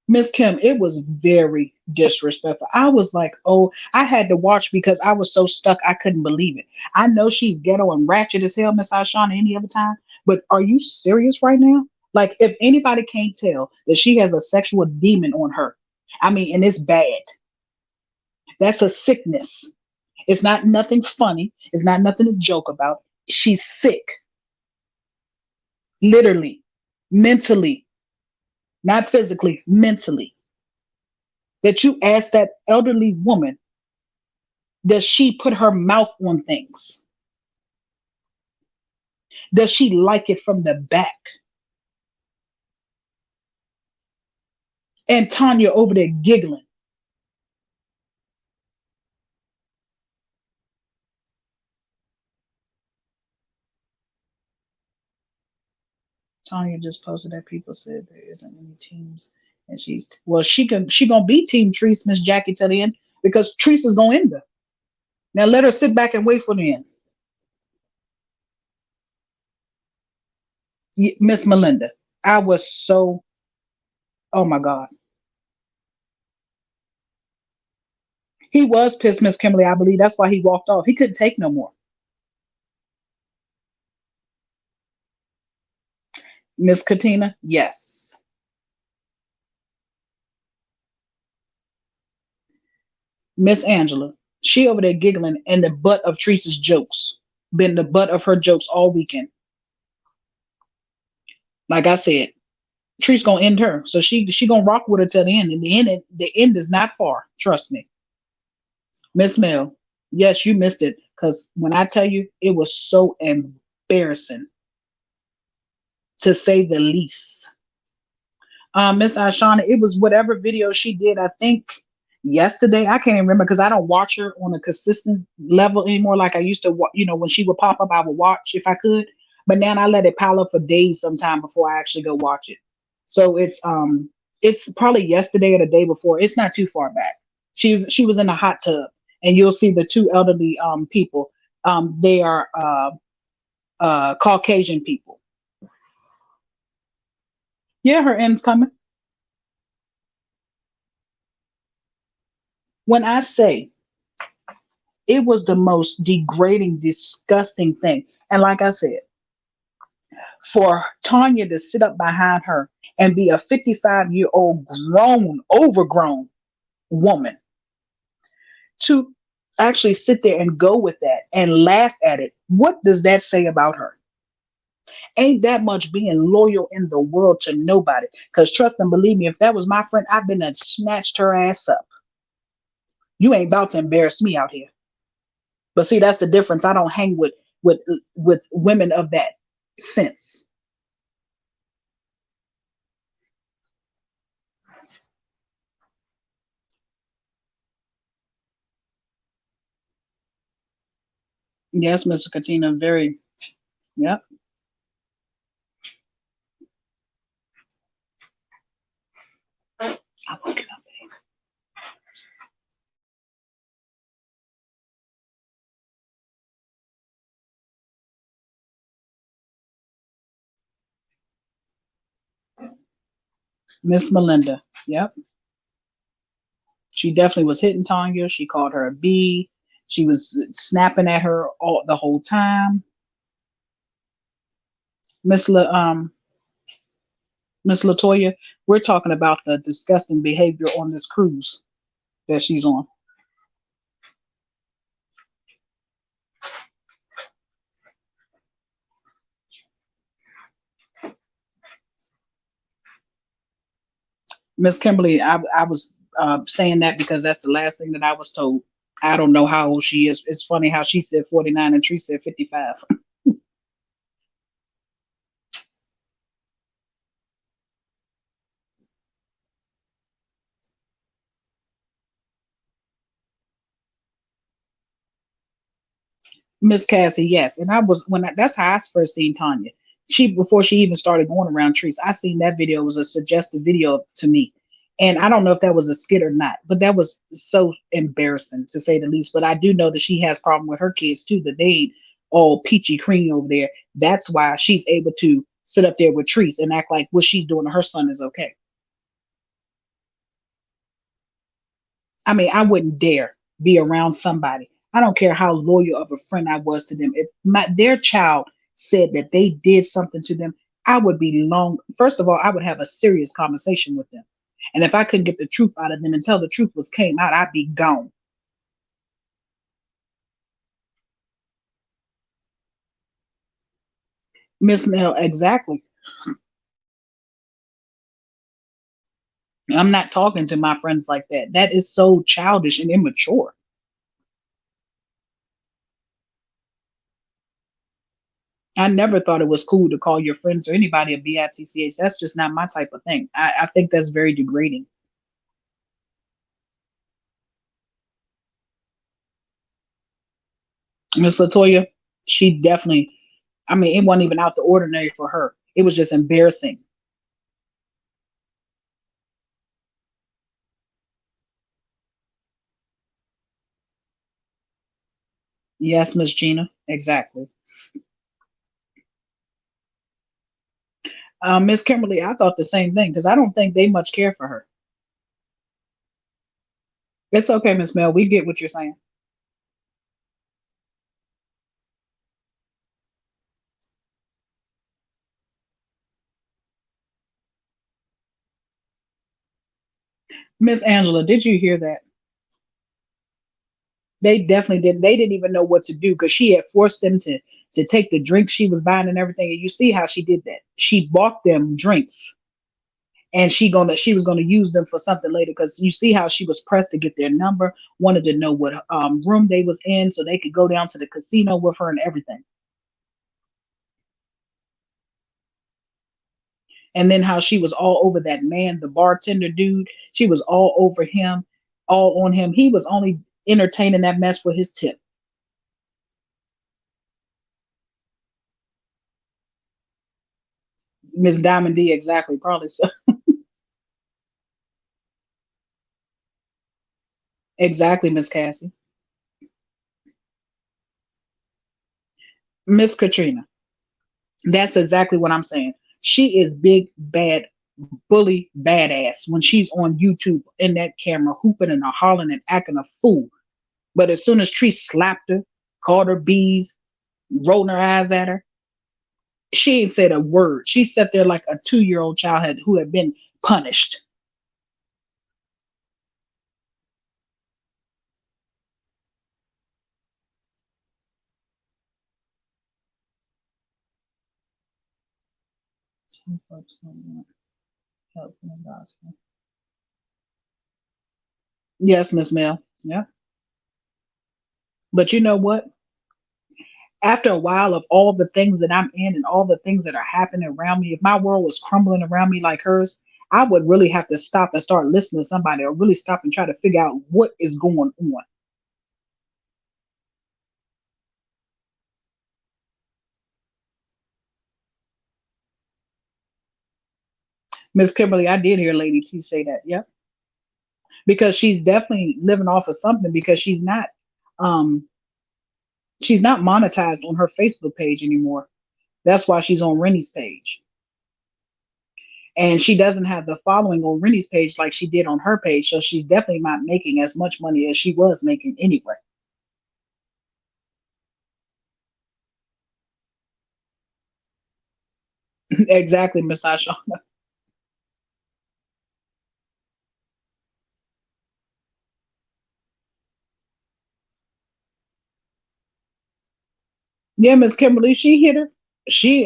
Miss Kim, it was very disrespectful. I was like, oh, I had to watch because I was so stuck I couldn't believe it. I know she's ghetto and ratchet as hell, Miss Ashana, any other time, but are you serious right now? Like, if anybody can't tell that she has a sexual demon on her, I mean, and it's bad. That's a sickness. It's not nothing funny. It's not nothing to joke about. She's sick, literally, mentally, not physically, mentally. That you ask that elderly woman, does she put her mouth on things? Does she like it from the back? And Tanya over there giggling. Tanya just posted that people said there isn't any teams, and she's well. She gonna be Team Treese, Miss Jackie, till the end because Treese is gonna end her. Now let her sit back and wait for the end. Miss Melinda, I was so, oh my God. He was pissed, Miss Kimberly. I believe that's why he walked off. He couldn't take no more. Miss Katina, yes. Miss Angela, she over there giggling and the butt of Teresa's jokes. Been the butt of her jokes all weekend. Like I said, Treese gonna end her. So she gonna rock with her till the end. And the end is not far. Trust me. Miss Mel, yes, you missed it. Cause when I tell you it was so embarrassing to say the least. Miss Ashana, it was whatever video she did, I think yesterday. I can't even remember because I don't watch her on a consistent level anymore like I used to. When she would pop up, I would watch if I could. But now I let it pile up for days sometime before I actually go watch it. So it's probably yesterday or the day before. It's not too far back. She was in a hot tub, and you'll see the two elderly people. They are Caucasian people. Yeah, her end's coming. When I say it was the most degrading, disgusting thing. And like I said, for Tanya to sit up behind her and be a 55-year-old grown, overgrown woman to actually sit there and go with that and laugh at it, what does that say about her? Ain't that much being loyal in the world to nobody. Because trust and believe me, if that was my friend, I've been and snatched her ass up. You ain't about to embarrass me out here. But see, that's the difference. I don't hang with with women of that sense. Yes, Mr. Katina, very. Yep. I look it up. Miss Melinda. Yep. She definitely was hitting Tanya. She called her a B. She was snapping at her all the whole time. Miss La, Miss Latoya, we're talking about the disgusting behavior on this cruise that she's on. Miss Kimberly, I was saying that because that's the last thing that I was told. I don't know how old she is. It's funny how she said 49 and Tree said 55. Miss Cassie, yes. And I was that's how I first seen Tanya. She before she even started going around trees. I seen that video. It was a suggested video to me. And I don't know if that was a skit or not, but that was so embarrassing to say the least. But I do know that she has problem with her kids too, that they ain't all peachy creamy over there. That's why she's able to sit up there with Trees and act like what she's doing to her son is okay. I mean, I wouldn't dare be around somebody. I don't care how loyal of a friend I was to them. If their child said that they did something to them, I would be long. First of all, I would have a serious conversation with them. And if I couldn't get the truth out of them until the truth was came out, I'd be gone. Miss Mel, exactly. I'm not talking to my friends like that. That is so childish and immature. I never thought it was cool to call your friends or anybody a bitch. That's just not my type of thing. I think that's very degrading. Miss Latoya, she definitely, I mean, it wasn't even out the ordinary for her. It was just embarrassing. Yes, Miss Gina, exactly. Miss Kimberly, I thought the same thing because I don't think they much care for her. It's okay, Miss Mel. We get what you're saying. Miss Angela, did you hear that? They definitely did. They didn't even know what to do because she had forced them to take the drinks she was buying and everything. And you see how she did that. She bought them drinks and she was gonna use them for something later because you see how she was pressed to get their number, wanted to know what room they was in so they could go down to the casino with her and everything. And then how she was all over that man, the bartender dude. She was all over him, all on him. He was only entertaining that mess for his tip. Miss Diamond D, exactly, probably so. Exactly, Miss Cassie. Miss Katrina. That's exactly what I'm saying. She is big, bad, bully, badass when she's on YouTube in that camera, hooping and hollering and acting a fool. But as soon as Tree slapped her, called her bees, rolling her eyes at her, she ain't said a word. She sat there like a 2-year old child who had been punished. Yes, Miss Mel. Yeah. But you know what? After a while of all the things that I'm in and all the things that are happening around me, if my world was crumbling around me like hers, I would really have to stop and start listening to somebody, or really stop and try to figure out what is going on. Miss Kimberly, I did hear Lady T say that. Yep. Because she's definitely living off of something, because um she's not monetized on her Facebook page anymore. That's why she's on Rennie's page. And she doesn't have the following on Rennie's page like she did on her page. So she's definitely not making as much money as she was making anyway. Exactly, Miss Asha. Yeah, Miss Kimberly, she hit her. She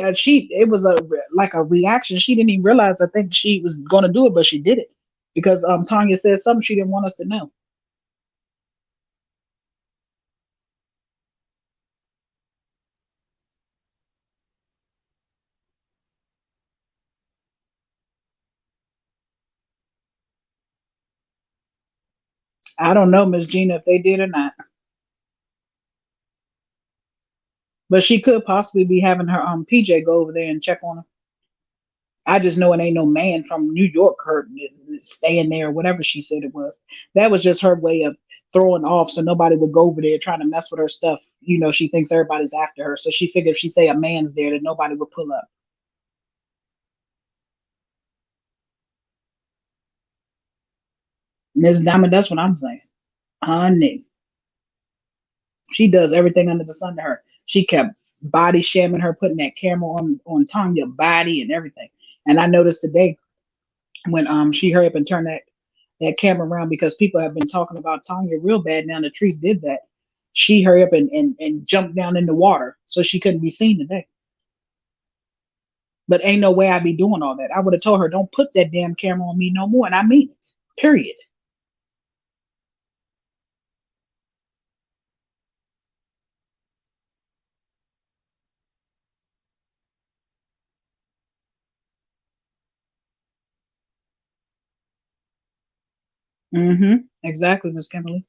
it was a like a reaction. She didn't even realize, I think, she was going to do it, but she did it because Tanya said something she didn't want us to know. I don't know, Miss Gina, if they did or not, but she could possibly be having her PJ go over there and check on her. I just know it ain't no man from New York her staying there, whatever she said it was. That was just her way of throwing off so nobody would go over there trying to mess with her stuff. You know, she thinks everybody's after her. So she figured if she say a man's there that nobody would pull up. Miss Diamond, that's what I'm saying. Honey, she does everything under the sun to her. She kept body shamming her, putting that camera on Tanya's body and everything. And I noticed today when she hurried up and turned that camera around, because people have been talking about Tanya real bad now. Latrice did that. She hurried up and jumped down in the water so she couldn't be seen today. But ain't no way I'd be doing all that. I would have told her, don't put that damn camera on me no more. And I mean it. Period. Exactly, Miss Kimberly.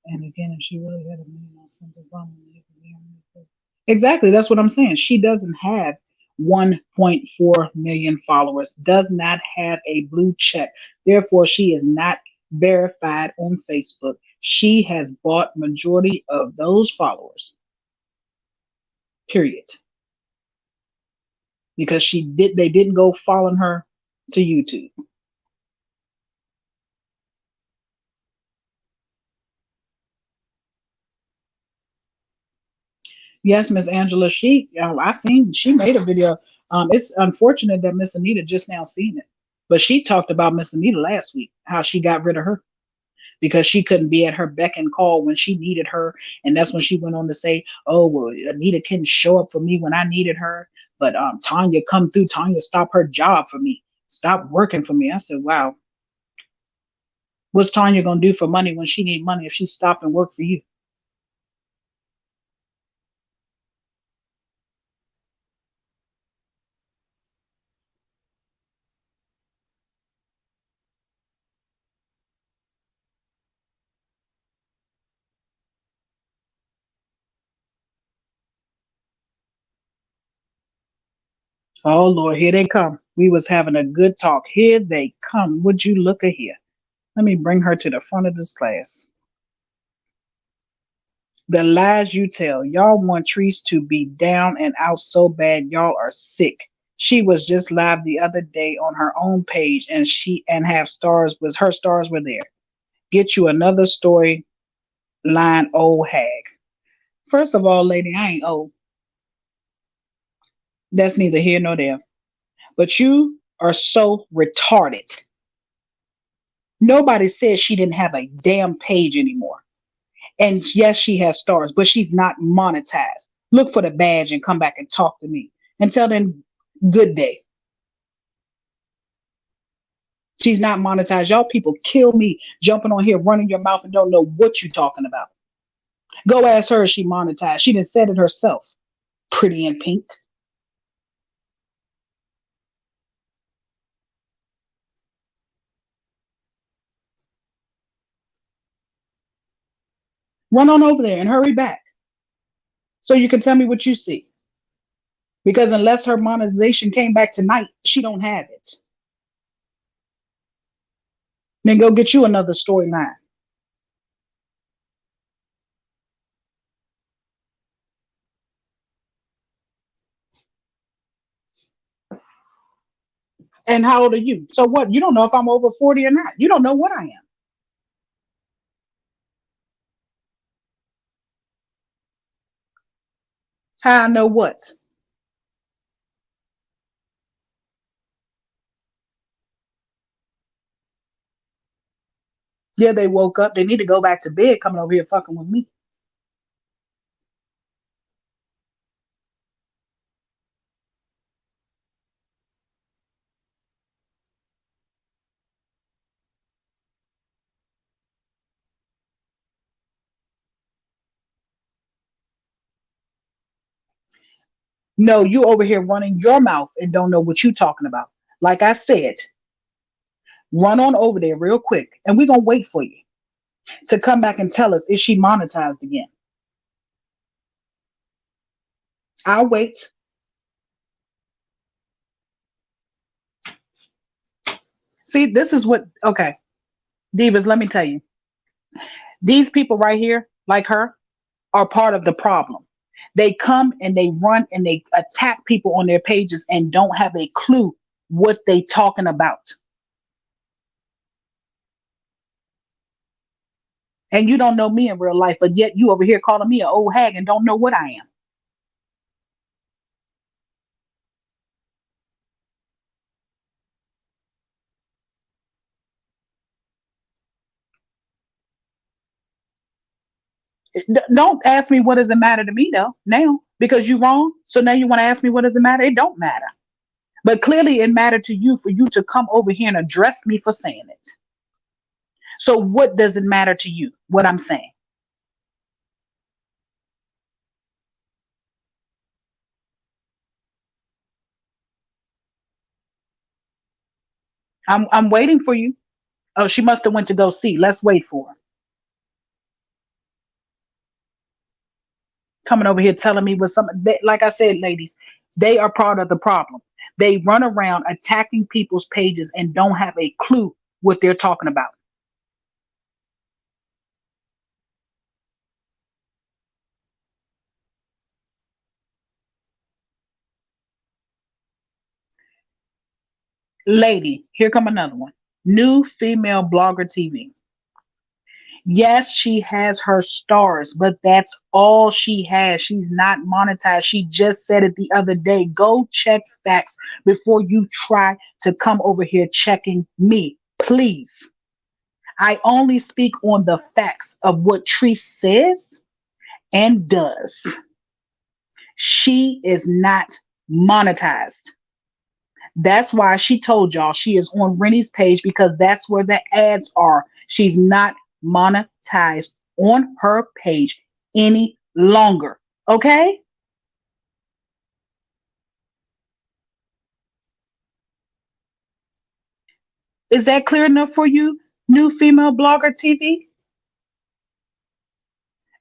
And again, if she really had a million on something wrong, exactly. That's what I'm saying. She doesn't have 1.4 million followers, does not have a blue check. Therefore, she is not verified on Facebook. She has bought majority of those followers, period. Because they didn't go following her to YouTube. Yes, Miss Angela, I seen she made a video. It's unfortunate that Miss Anita just now seen it, but she talked about Miss Anita last week, how she got rid of her because she couldn't be at her beck and call when she needed her, and that's when she went on to say, "Oh well, Anita couldn't show up for me when I needed her, but Tanya come through. Tanya stopped her job for me, stopped working for me." I said, "Wow, what's Tanya gonna do for money when she need money if she stopped and worked for you?" Oh Lord, here they come. We was having a good talk. Here they come. Would you look at here? Let me bring her to the front of this class. The lies you tell. Y'all want Trees to be down and out so bad. Y'all are sick. She was just live the other day on her own page, and she and have stars was her stars were there. Get you another story line, old hag. First of all, lady, I ain't old. That's neither here nor there. But you are so retarded. Nobody said she didn't have a damn page anymore. And yes, she has stars, but she's not monetized. Look for the badge and come back and talk to me and tell them good day. She's not monetized. Y'all people kill me jumping on here, running your mouth and don't know what you're talking about. Go ask her if she monetized. She done said it herself. Pretty in pink. Run on over there and hurry back so you can tell me what you see. Because unless her monetization came back tonight, she don't have it. Then go get you another storyline. And how old are you? So what? You don't know if I'm over 40 or not. You don't know what I am. How I know what? Yeah, they woke up. They need to go back to bed coming over here fucking with me. No, you over here running your mouth and don't know what you talking about. Like I said, run on over there real quick and we're gonna wait for you to come back and tell us is she monetized again. I'll wait. See, this is what okay. Divas, let me tell you. These people right here, like her, are part of the problem. They come and they run and they attack people on their pages and don't have a clue what they talking about. And you don't know me in real life, but yet you over here calling me an old hag and don't know what I am. Don't ask me what does it matter to me though now because you wrong. So now you want to ask me what does it matter? It don't matter. But clearly it mattered to you for you to come over here and address me for saying it. So what does it matter to you? What I'm saying? I'm waiting for you. Oh, she must have went to go see. Let's wait for her. Coming over here telling me what some like I said, ladies, they are part of the problem. They run around attacking people's pages and don't have a clue what they're talking about. Lady, here come another one. New female blogger TV. Yes, she has her stars, but that's all she has. She's not monetized. She just said it the other day. Go check facts before you try to come over here checking me, please. I only speak on the facts of what Tree says and does. She is not monetized. That's why she told y'all she is on Rennie's page because that's where the ads are. She's not monetized on her page any longer. Okay? Is that clear enough for you, new female blogger TV?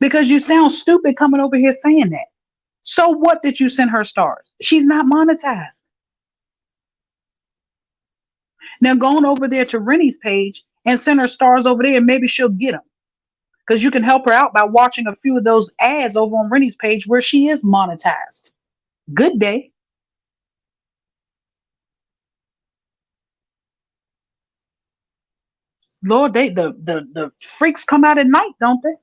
Because you sound stupid coming over here saying that. So what did you send her stars? She's not monetized. Now go on over there to Rennie's page and send her stars over there and maybe she'll get them. Because you can help her out by watching a few of those ads over on Rennie's page where she is monetized. Good day. Lord, the freaks come out at night, don't they?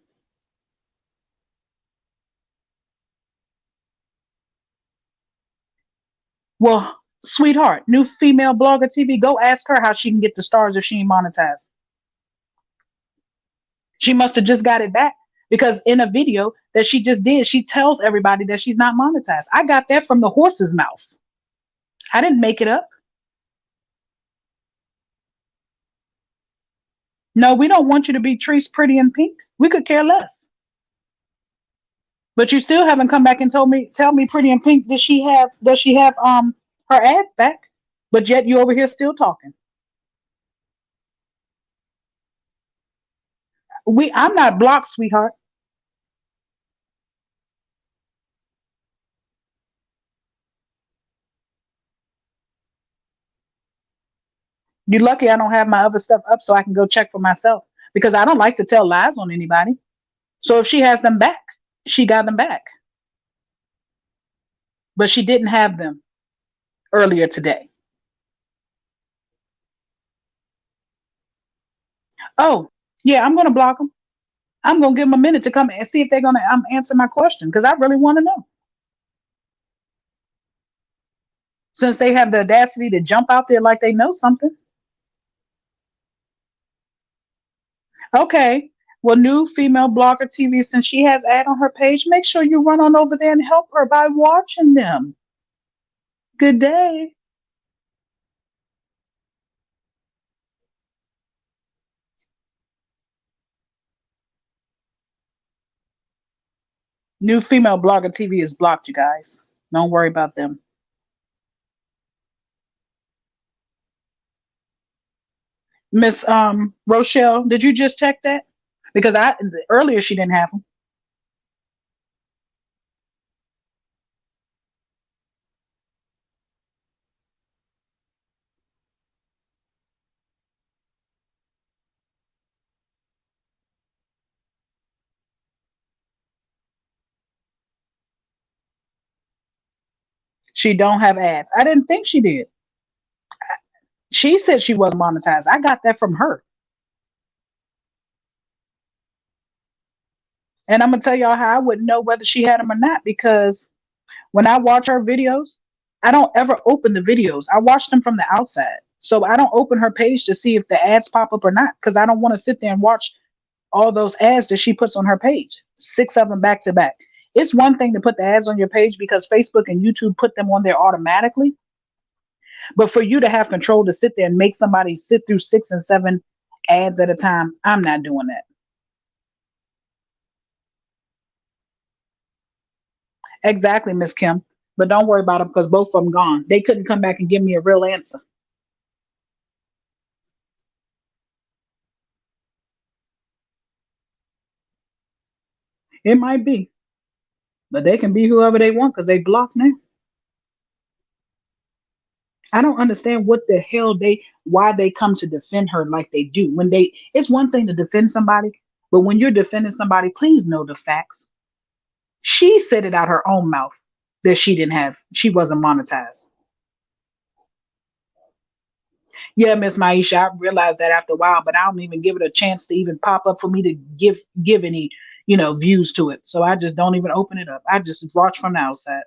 Well, sweetheart, new female blogger TV, go ask her how she can get the stars if she ain't monetized. She must have just got it back Because in a video that she just did, she tells everybody that she's not monetized. I got that from the horse's mouth. I didn't make it up. No, we don't want you to be Trees pretty and pink. We could care less. But you still haven't come back and tell me pretty and pink, does she have her ad back? But yet you over here still talking. I'm not blocked, sweetheart. You're lucky I don't have my other stuff up so I can go check for myself. Because I don't like to tell lies on anybody. So if she has them back, she got them back. But she didn't have them earlier today. Oh, yeah, I'm gonna block them. I'm gonna give them a minute to come and see if they're gonna answer my question because I really want to know. Since they have the audacity to jump out there like they know something. Okay. Well, new female blogger TV, since she has ad on her page, make sure you run on over there and help her by watching them. Good day. New female blogger TV is blocked, you guys. Don't worry about them. Miss Rochelle, did you just check that? Because I earlier she didn't have them. She don't have ads. I didn't think she did. She said she wasn't monetized. I got that from her. And I'm gonna tell y'all how I wouldn't know whether she had them or not because when I watch her videos, I don't ever open the videos. I watch them from the outside. So I don't open her page to see if the ads pop up or not because I don't want to sit there and watch all those ads that she puts on her page, 6 of them back to back. It's one thing to put the ads on your page because Facebook and YouTube put them on there automatically. But for you to have control to sit there and make somebody sit through 6 and 7 ads at a time, I'm not doing that. Exactly, Miss Kim. But don't worry about them because both of them gone. They couldn't come back and give me a real answer. It might be, but they can be whoever they want because they blocked now. I don't understand what the hell why they come to defend her like they do. It's one thing to defend somebody, but when you're defending somebody, please know the facts. She said it out her own mouth that she wasn't monetized. Yeah, Miss Maisha, I realized that after a while, but I don't even give it a chance to even pop up for me to give any, views to it. So I just don't even open it up. I just watch from the outside.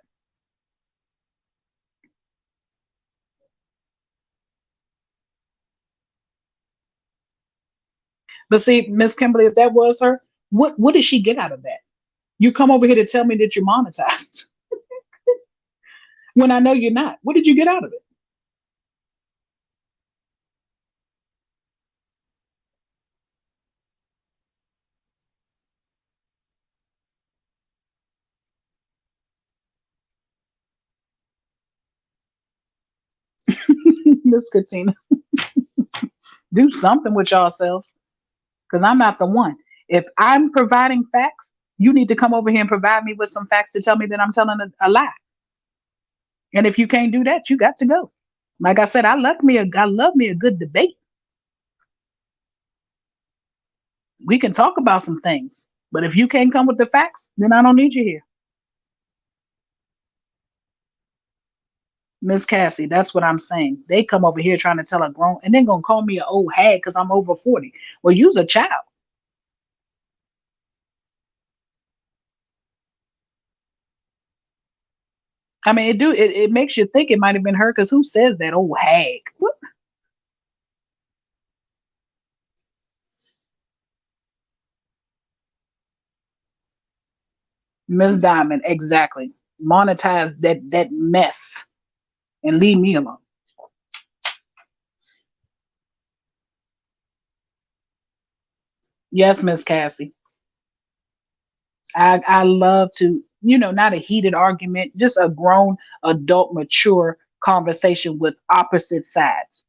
But see, Miss Kimberly, if that was her, what did she get out of that? You come over here to tell me that you're monetized when I know you're not. What did you get out of it? Miss Katina, do something with yourselves because I'm not the one. If I'm providing facts, you need to come over here and provide me with some facts to tell me that I'm telling a lie. And if you can't do that, you got to go. Like I said, I love me a good debate. We can talk about some things, but if you can't come with the facts, then I don't need you here. Miss Cassie, that's what I'm saying. They come over here trying to tell a grown and then gonna call me an old hag because I'm over 40. Well, you's a child. I mean, it makes you think it might have been her because who says that old hag? What? Miss Diamond, exactly. Monetize that mess and leave me alone. Yes, Miss Cassie. I love to, not a heated argument, just a grown, adult, mature conversation with opposite sides.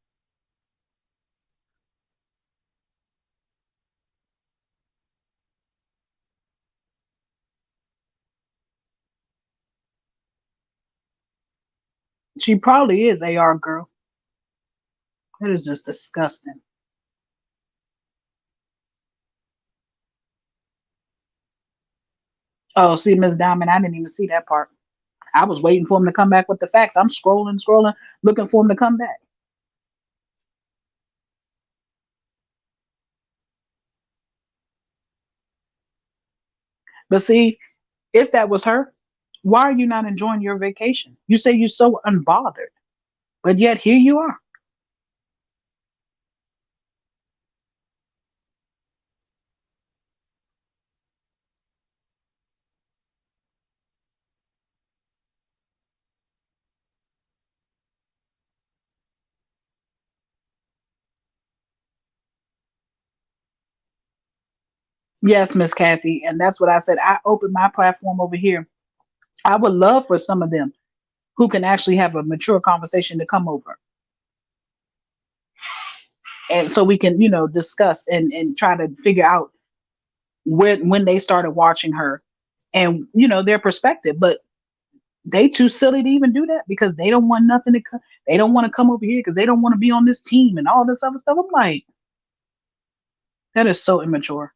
She probably is AR girl. That is just disgusting. Oh, see, Miss Diamond, I didn't even see that part. I was waiting for him to come back with the facts. I'm scrolling, scrolling, looking for him to come back. But see, if that was her, why are you not enjoying your vacation? You say you're so unbothered, but yet here you are. Yes, Miss Cassie, and that's what I said. I opened my platform over here. I would love for some of them who can actually have a mature conversation to come over, and so we can, discuss and try to figure out when they started watching her, and their perspective. But they too silly to even do that because they don't want nothing to come. They don't want to come over here because they don't want to be on this team and all this other stuff. I'm like, that is so immature.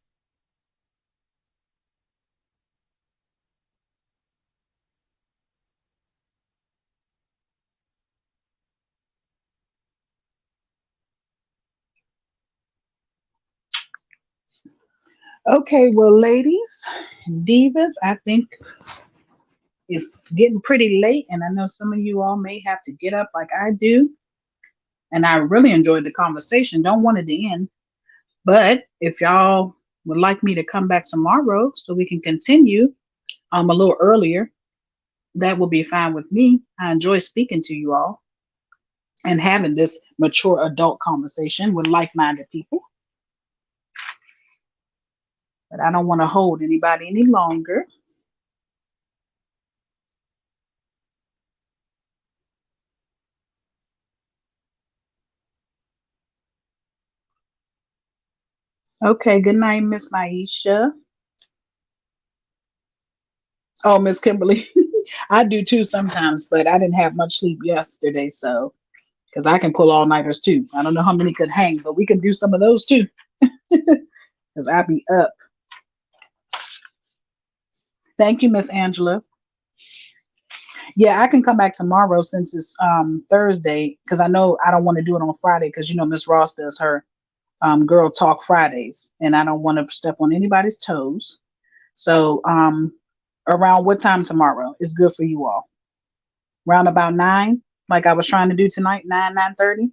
Okay, well, ladies, divas, I think it's getting pretty late, and I know some of you all may have to get up like I do. And I really enjoyed the conversation. Don't want it to end, but if y'all would like me to come back tomorrow so we can continue a little earlier, that will be fine with me. I enjoy speaking to you all and having this mature adult conversation with like-minded people. But I don't want to hold anybody any longer. Okay, good night, Miss Maisha. Oh, Miss Kimberly. I do too sometimes, but I didn't have much sleep yesterday, so because I can pull all nighters too. I don't know how many could hang, but we can do some of those too. Because I be up. Thank you, Miss Angela. Yeah, I can come back tomorrow since it's Thursday, because I know I don't want to do it on Friday because Miss Ross does her Girl Talk Fridays, and I don't want to step on anybody's toes. So around what time tomorrow is good for you all? Around about 9, like I was trying to do tonight, 9:30.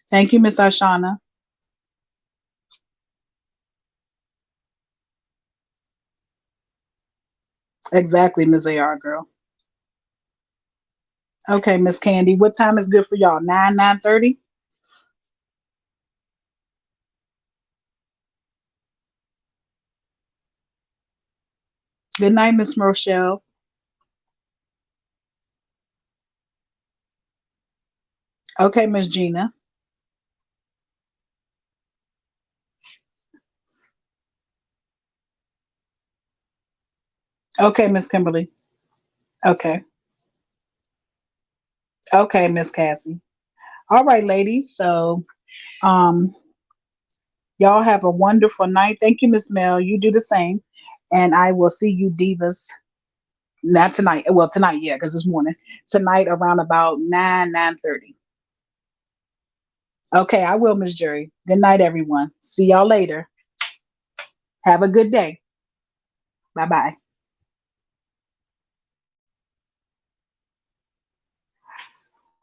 Thank you, Miss Ashana. Exactly, Miss AR girl. Okay, Miss Candy, what time is good for y'all? 9:30. Good night, Miss Rochelle. Okay, Miss Gina. Okay, Miss Kimberly. Okay. Okay, Miss Cassie. All right, ladies. So um y'all have a wonderful night. Thank you, Miss Mel. You do the same. And I will see you divas not tonight. Well, tonight, yeah, because it's morning. Tonight around about 9:30. Okay, I will, Miss Jerry. Good night, everyone. See y'all later. Have a good day. Bye bye.